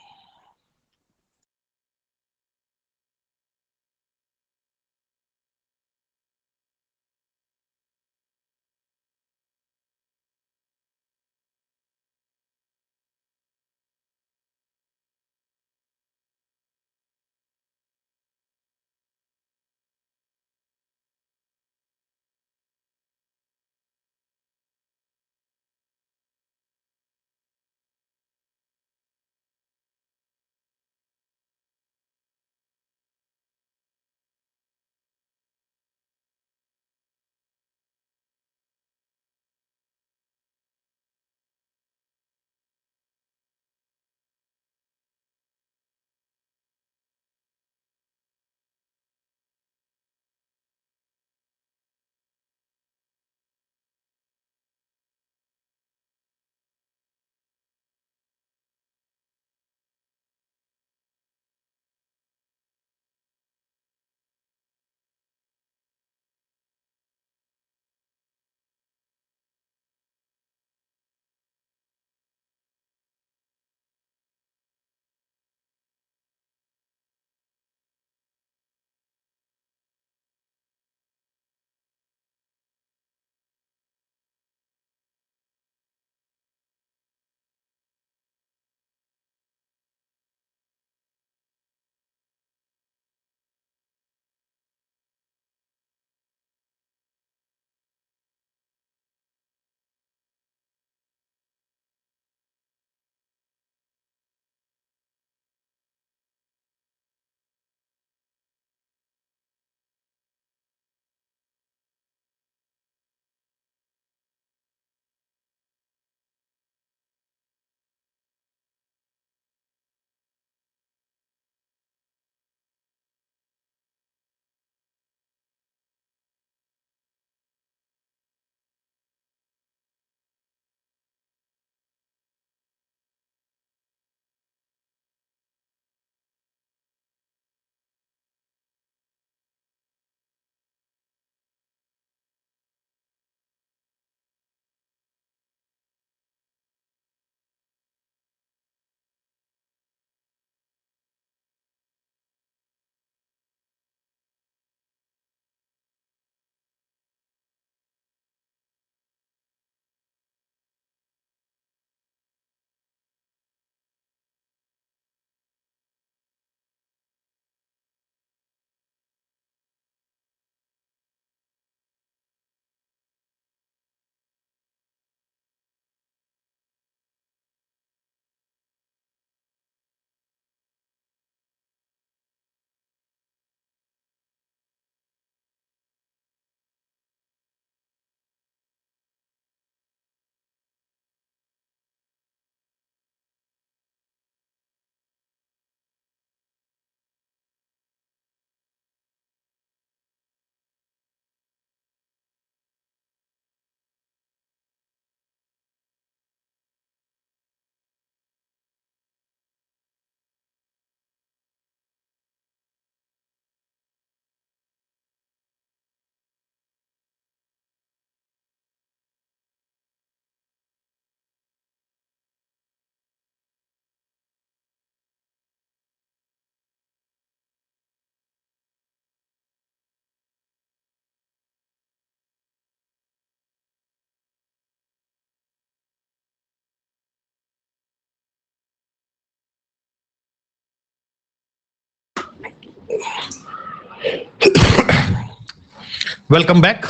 Welcome back.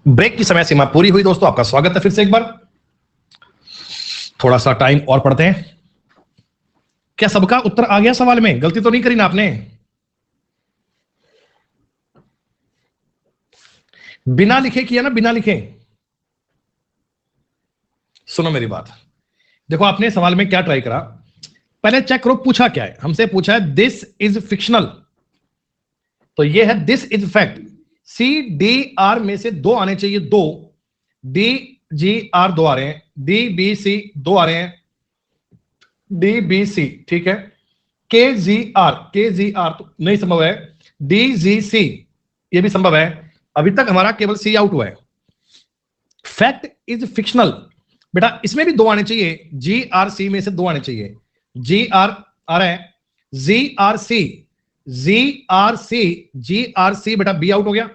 ब्रेक की समय सीमा पूरी हुई दोस्तों, आपका स्वागत है फिर से एक बार। थोड़ा सा टाइम और पढ़ते हैं। क्या सबका उत्तर आ गया सवाल में? गलती तो नहीं करी ना आपने? बिना लिखे किया ना, बिना लिखे? सुनो मेरी बात, देखो आपने सवाल में क्या ट्राई करा, पहले चेक करो पूछा क्या है। हमसे पूछा है दिस इज फिक्शनल, तो ये है this is fact. C D R में से दो आने चाहिए, दो। डी जी आर दो आ रहे हैं, डी बी सी दो आ रहे हैं, डी बी सी, ठीक है। के जी आर तो नहीं संभव है। डी जी सी ये भी संभव है। अभी तक हमारा केवल सी आउट हुआ है। फैक्ट इज फिक्शनल, बेटा इसमें भी दो आने चाहिए, जी आर सी में से दो आने चाहिए। जी आर आ रहा है, जी आर सी, जी आर सी बेटा बी आउट हो गया।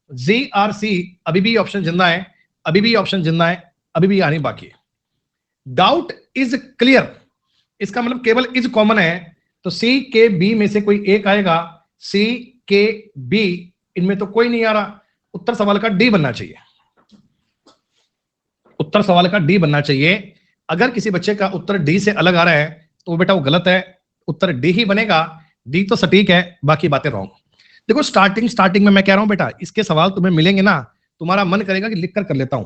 जी आर सी अभी भी ऑप्शन जिंदा है, अभी भी ऑप्शन जिंदा है, अभी भी आनी बाकी है। डाउट इज क्लियर, इसका मतलब केवल इज कॉमन है, तो सी के बी में से कोई एक आएगा। सी के बी इनमें तो कोई नहीं आ रहा। उत्तर सवाल का डी बनना चाहिए, उत्तर सवाल का डी बनना चाहिए। अगर किसी बच्चे का उत्तर डी से अलग आ रहा है तो बेटा वो गलत है, उत्तर डी ही बनेगा। डी तो सटीक है, बाकी बातें रॉन्ग। देखो स्टार्टिंग में मैं कह रहा हूं बेटा, इसके सवाल तुम्हें मिलेंगे ना, तुम्हारा मन करेगा कि लिखकर कर लेता हूं।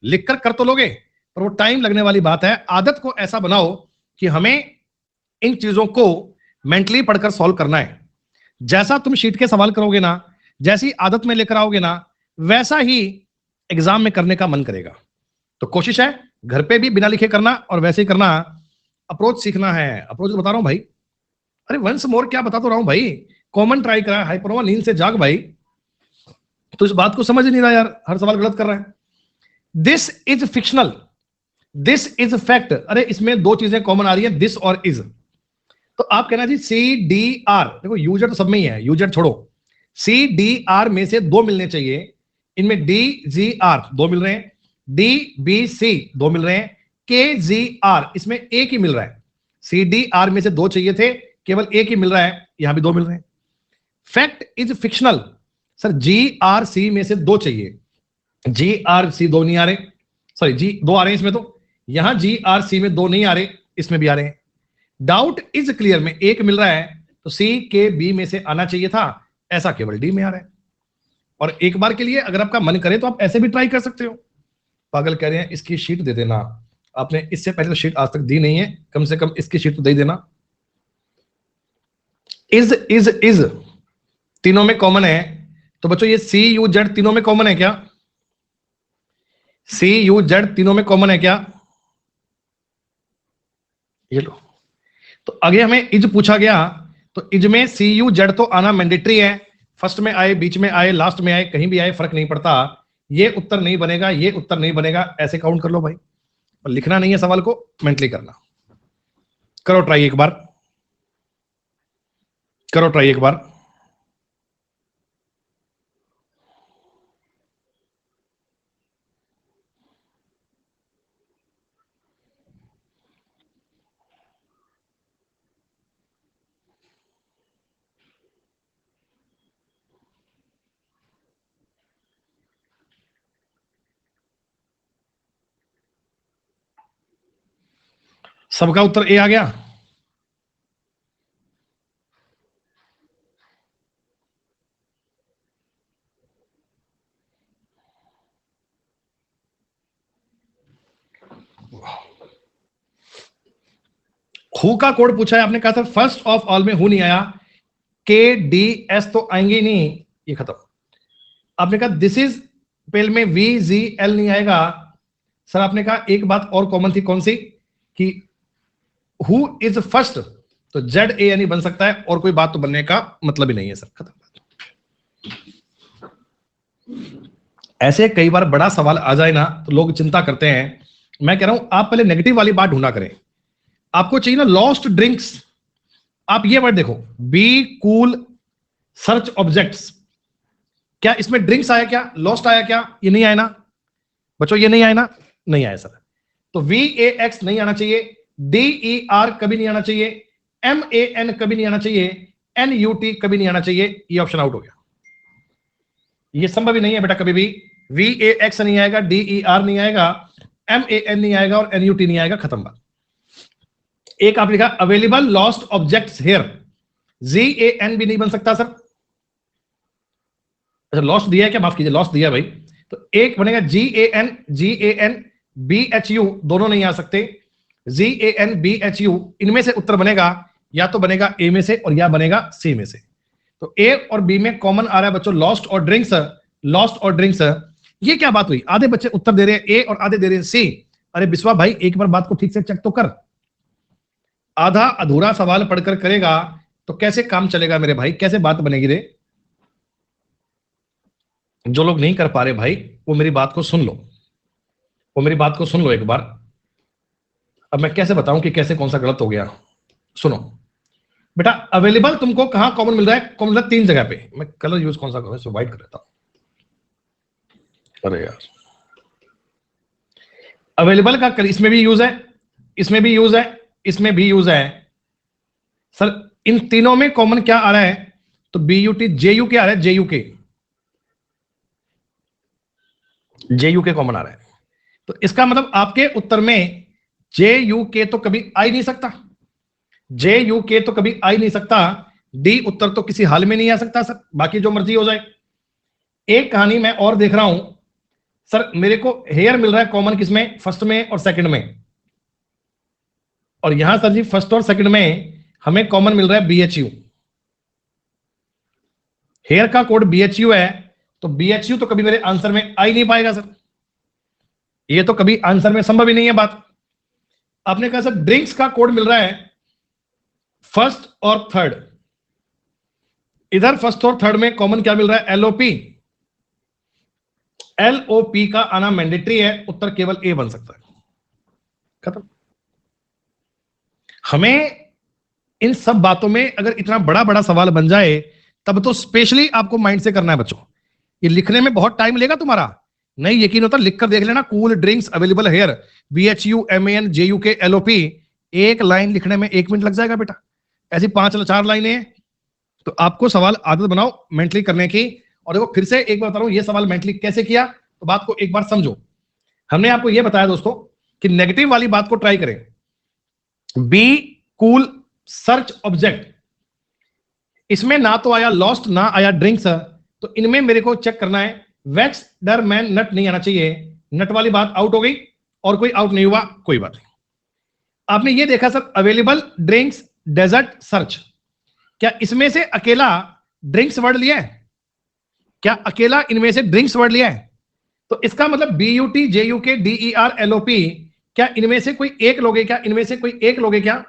लिखकर कर तो लोगे, पर वो टाइम लगने वाली बात है। आदत को ऐसा बनाओ कि हमें इन चीजों को मेंटली पढ़कर सॉल्व करना है। जैसा तुम शीट के सवाल करोगे ना, जैसी आदत में लेकर आओगे ना, वैसा ही एग्जाम में करने का मन करेगा। तो कोशिश है घर पे भी बिना लिखे करना और वैसे ही करना। अप्रोच सीखना है, अप्रोच बता रहा हूं भाई। अरे वंस मोर क्या बता तो रहा हूं भाई, कॉमन ट्राई करा, हाइपरनोवा नींद से जाग भाई। तो इस बात को समझ नहीं रहा यार, हर सवाल गलत कर रहा है। This is fictional, this is fact. अरे इसमें दो चीजें कॉमन आ रही है, दिस और इज। तो आप कहना जी सी डी आर, देखो यूजर तो सब में ही है, यूजर छोड़ो। सी डी आर में से दो मिलने चाहिए, इनमें डी जी आर दो मिल रहे हैं, डी बी सी दो मिल रहे हैं, के जी आर इसमें एक ही मिल रहा है। सी डी आर में से दो चाहिए थे, केवल एक ही मिल रहा है, यहां भी दो मिल रहे हैं। Fact is fictional, sir ji R C में से दो चाहिए, जी आर सी दो नहीं आ रहे, सॉरी जी दो आ रहे हैं इसमें, तो यहां जी आर सी में दो नहीं आ रहे, इसमें भी आ रहे हैं। डाउट इज क्लियर में एक मिल रहा है, तो सी के बी में से आना चाहिए था, ऐसा केवल डी में आ रहा है। और एक बार के लिए अगर आपका मन करे तो आप ऐसे भी ट्राई कर सकते हो। पागल कह रहे हैं इसकी शीट दे देना, आपने इससे पहले तो शीट आज तक दी नहीं है, कम से कम इसकी शीट तो दे देना। इज तीनों में कॉमन है, तो बच्चों ये सी यू जेड तीनों में कॉमन है क्या? सी यू जेड तीनों में कॉमन है क्या? ये लो। तो आगे हमें इज पूछा गया, तो इज में सी यू जेड तो आना मैंडेटरी है। फर्स्ट में आए, बीच में आए, लास्ट में आए, कहीं भी आए फर्क नहीं पड़ता। ये उत्तर नहीं बनेगा, ये उत्तर नहीं बनेगा, ऐसे काउंट कर लो भाई। और लिखना नहीं है सवाल को, मेंटली करना। करो ट्राई एक बार, करो ट्राई एक बार। सबका उत्तर ए आ गया। हु का कोड पूछा है आपने, कहा था फर्स्ट ऑफ ऑल में हु नहीं आया, के डी एस तो आएंगे ही नहीं, ये खत्म। आपने कहा दिस इज पेल में वी जी एल नहीं आएगा। सर आपने कहा एक बात और कॉमन थी, कौन सी? कि हु इज फर्स्ट, तो जेड ए यानी बन सकता है, और कोई बात तो बनने का मतलब ही नहीं है सर, खत्म। ऐसे कई बार बड़ा सवाल आ जाए ना तो लोग चिंता करते हैं। मैं कह रहा हूं आप पहले नेगेटिव वाली बात ढूंढा करें। आपको चाहिए ना लॉस्ट ड्रिंक्स, आप ये वर्ड देखो, बी कूल सर्च ऑब्जेक्ट्स, क्या इसमें ड्रिंक्स आया क्या, लॉस्ट आया क्या? ये नहीं आया ना बच्चों, ये नहीं आया ना, नहीं आया सर। तो वी ए एक्स नहीं आना चाहिए, डी ई आर कभी नहीं आना चाहिए, MAN कभी नहीं आना चाहिए, NUT कभी नहीं आना चाहिए, ये ऑप्शन आउट हो गया। ये संभव ही नहीं है बेटा, कभी भी VAX नहीं आएगा, DER नहीं आएगा, MAN नहीं आएगा और NUT नहीं आएगा, खत्म बात। एक आप लिखा available lost objects here, ZAN भी नहीं बन सकता सर। अच्छा लॉस्ट दिया है क्या, माफ कीजिए लॉस्ट दिया भाई, तो एक बनेगा GAN BHU, दोनों नहीं आ सकते। GAN BHU, इनमें से उत्तर बनेगा या तो बनेगा ए में से और या बनेगा सी में से। तो ए और बी में कॉमन आ रहा है बच्चों लॉस्ट और ड्रिंक्स, लॉस्ट और ड्रिंक्स। ये क्या बात हुई, आधे बच्चे उत्तर दे रहे हैं ए और आधे दे रहे हैं सी। अरे बिस्वा भाई एक बार बात को ठीक से चेक तो कर, आधा अधूरा सवाल पढ़कर करेगा तो कैसे काम चलेगा मेरे भाई, कैसे बात बनेगी रे। जो लोग नहीं कर पा रहे भाई वो मेरी बात को सुन लो, वो मेरी बात को सुन लो एक बार। अब मैं कैसे बताऊं कि कैसे कौन सा गलत हो गया, सुनो बेटा। अवेलेबल तुमको कहां कॉमन मिल रहा है, कॉमन मिल रहा है 3 जगह पे। मैं कलर यूज कौन सा करूं, इसको व्हाइट कर देता हूं। अरे यार अवेलेबल का इसमें भी यूज है, इसमें भी यूज है, इसमें भी यूज है। सर इन तीनों में कॉमन क्या आ रहा है, तो BUT JUK आ रहा है, JUK कॉमन आ रहा है। तो इसका मतलब आपके उत्तर में JUK तो कभी आ ही नहीं सकता, JUK तो कभी आ ही नहीं सकता। डी उत्तर तो किसी हाल में नहीं आ सकता सर, बाकी जो मर्जी हो जाए। एक कहानी मैं और देख रहा हूं सर, मेरे को हेयर मिल रहा है कॉमन किसमें, फर्स्ट में और सेकंड में, और यहां सर जी फर्स्ट और सेकंड में हमें कॉमन मिल रहा है BHU। हेयर का कोड BHU है, तो BHU तो कभी मेरे आंसर में आ ही नहीं पाएगा सर, ये तो कभी आंसर में संभव ही नहीं है बात। आपने कहा सर ड्रिंक्स का कोड मिल रहा है फर्स्ट और थर्ड, इधर फर्स्ट और थर्ड में कॉमन क्या मिल रहा है, LOP। LOP का आना मैंडेटरी है, उत्तर केवल ए बन सकता है, खत्म। हमें इन सब बातों में अगर इतना बड़ा बड़ा सवाल बन जाए तब तो स्पेशली आपको माइंड से करना है बच्चों। ये लिखने में बहुत टाइम लेगा तुम्हारा, नहीं यकीन होता लिख कर देख लेना, cool drinks available hair BHU MAN JUK LOP, एक लाइन लिखने में 1 मिनट लग जाएगा बेटा। ऐसी 4 लाइनें हैं, तो आपको सवाल आदत बनाओ मेंटली करने की। और देखो फिर से एक बार बता रहा हूं, ये सवाल मेंटली कैसे किया, तो बात को एक बार समझो। हमने आपको यह बताया दोस्तों कि नेगेटिव वाली बात को ट्राई करें, बी कूल सर्च ऑब्जेक्ट, इसमें ना तो आया लॉस्ट ना आया ड्रिंक्स, तो इनमें मेरे को चेक करना है वैक्स डर मैन नट नहीं आना चाहिए, नट वाली बात आउट हो गई और कोई आउट नहीं हुआ, कोई बात नहीं। आपने ये देखा sir available drinks desert search, क्या इसमें से अकेला ड्रिंक्स वर्ड लिया है, क्या अकेला इनमें से ड्रिंक्स वर्ड लिया है, तो इसका मतलब BUT JUK DER LOP, क्या इनमें से कोई एक लोगे, क्या इनमें से कोई एक लोगे क्या,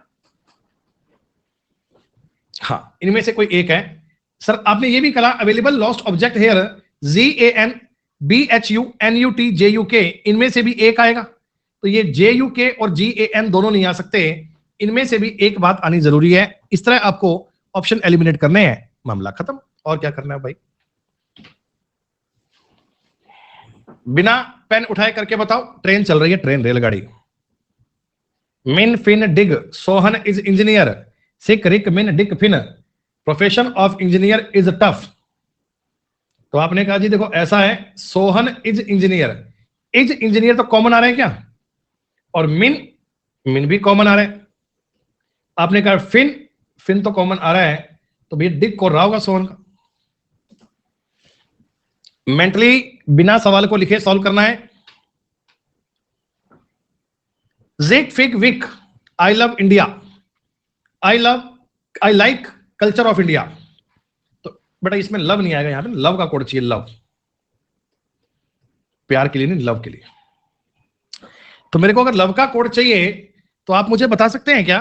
हाँ इनमें से कोई एक है। सर आपने ये भी कहा available lost object here ZAN BHU NUT JUK, इनमें से भी एक आएगा, तो ये JUK और GAN दोनों नहीं आ सकते, इनमें से भी एक बात आनी जरूरी है। इस तरह आपको ऑप्शन एलिमिनेट करने हैं, मामला खत्म। और क्या करना है भाई, बिना पेन उठाए करके बताओ। ट्रेन चल रही है, ट्रेन रेलगाड़ी। मिन फिन डिग सोहन इज इंजीनियर, सिक रिक मिन डिक फिन, profession of engineer is tough. तो आपने कहा जी देखो ऐसा है, सोहन इज इंजीनियर तो कॉमन आ रहे हैं क्या, और मिन भी कॉमन आ रहे हैं। आपने कहा फिन तो कॉमन आ रहा है, तो भैया डिग को रहा होगा सोहन का। मेंटली बिना सवाल को लिखे सॉल्व करना है। जिक फिग विक I love India, I like culture of India, तो बेटा इसमें लव नहीं आएगा, यहां पे लव का कोड चाहिए, लव प्यार के लिए नहीं, लव के लिए। तो मेरे को अगर लव का कोड चाहिए तो आप मुझे बता सकते हैं क्या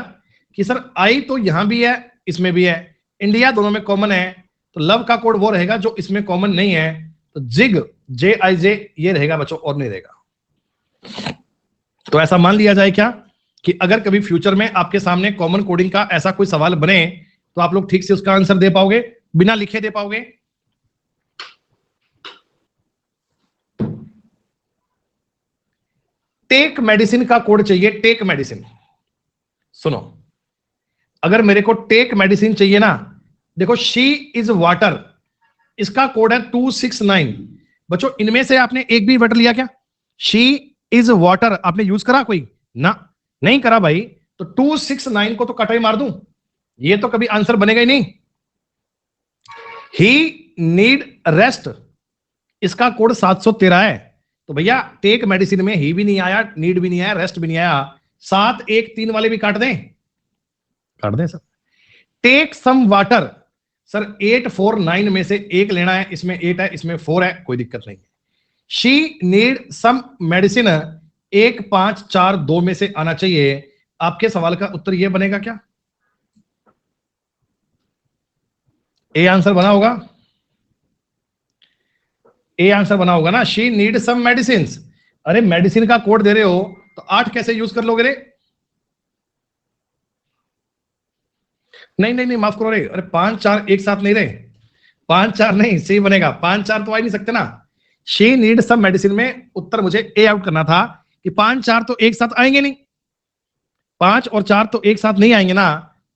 कि सर आई तो यहां भी है इसमें भी है, इंडिया दोनों में कॉमन है, तो लव का कोड वो रहेगा जो इसमें कॉमन नहीं है, तो जिग JIJ ये रहेगा बच्चों, और नहीं रहेगा। तो ऐसा मान लिया जाए क्या कि अगर कभी फ्यूचर में आपके सामने कॉमन कोडिंग का ऐसा कोई सवाल बने तो आप लोग ठीक से उसका आंसर दे पाओगे, बिना लिखे दे पाओगे। टेक मेडिसिन का कोड चाहिए, टेक मेडिसिन। सुनो अगर मेरे को टेक मेडिसिन चाहिए ना, देखो शी इज वाटर, इसका कोड है 269। बच्चों इनमें से आपने एक भी वर्ड लिया क्या? शी इज वाटर आपने यूज करा कोई ना? नहीं करा भाई, तो 269 को तो कटाई मार दूं, ये तो कभी आंसर बनेगा ही नहीं। ही नीड रेस्ट, इसका कोड 713 है। तो भैया टेक मेडिसिन में ही भी नहीं आया, नीड भी नहीं आया, रेस्ट भी नहीं आया, 7 1 3 वाले भी काट दें, काट दें sir. Take some water, sir 8 4 9 में से एक लेना है, इसमें 8 है इसमें 4 है, कोई दिक्कत नहीं है। शी नीड सम मेडिसिन, 1 5 4 2 में से आना चाहिए। आपके सवाल का उत्तर यह बनेगा क्या? ए आंसर बना होगा, ए आंसर बना होगा ना। शी नीड सम मेडिसिन, अरे मेडिसिन का कोड दे रहे हो तो 8 कैसे यूज कर लोगे रे? नहीं नहीं नहीं माफ करो रे, अरे 5 4 एक साथ नहीं रे, 5 4 नहीं, सही बनेगा 5 4 तो आ ही नहीं सकते ना। शी नीड सम मेडिसिन में उत्तर मुझे ए आउट करना था कि 5 4 तो एक साथ आएंगे नहीं, 5 और 4 तो एक साथ नहीं आएंगे ना,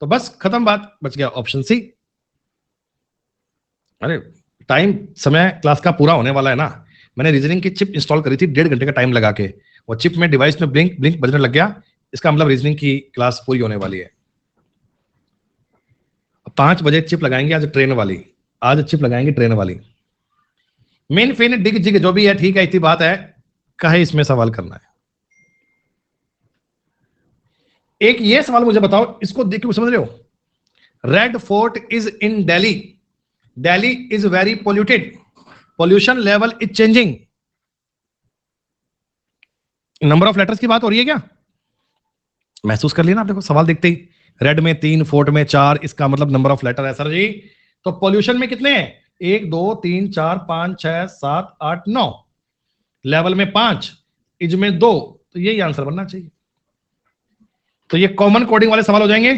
तो बस खत्म बात, बच गया ऑप्शन सी। अरे टाइम समय क्लास का पूरा होने वाला है ना, मैंने रीजनिंग की चिप इंस्टॉल करी थी 1.5 घंटे का टाइम लगा के, वो चिप में डिवाइस में ब्लिंक ब्लिंक बजने लग गया, इसका मतलब रीजनिंग की क्लास पूरी होने वाली है। 5 बजे चिप लगाएंगे आज ट्रेन वाली, आज चिप लगाएंगे ट्रेन वाली। मेन फेन डिग जिग जो भी है ठीक है, इतनी बात है, कहे इसमें सवाल करना है। एक ये सवाल मुझे बताओ, इसको देख के समझ रहे हो? Red fort is in Delhi, Delhi is very polluted, pollution level is changing. Number of letters की बात हो रही है क्या? महसूस कर लिया ना आप, देखो सवाल देखते ही, रेड में 3 फोर्ट में 4, इसका मतलब नंबर ऑफ लेटर है सर जी। तो पोल्यूशन में कितने हैं? 1 2 3 4 5 6 7 8 9, लेवल में 5, इज में 2, तो यही आंसर बनना चाहिए। तो ये कॉमन कोडिंग वाले सवाल हो जाएंगे।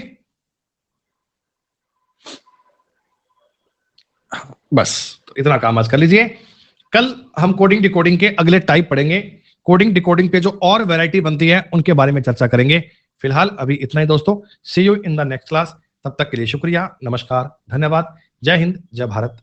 बस तो इतना काम आज कर लीजिए, कल हम कोडिंग डिकोडिंग के अगले टाइप पढ़ेंगे, कोडिंग डिकोडिंग पे जो और वैरायटी बनती है उनके बारे में चर्चा करेंगे। फिलहाल अभी इतना ही दोस्तों, see you in the next class, तब तक के लिए शुक्रिया, नमस्कार, धन्यवाद, जय हिंद, जय भारत।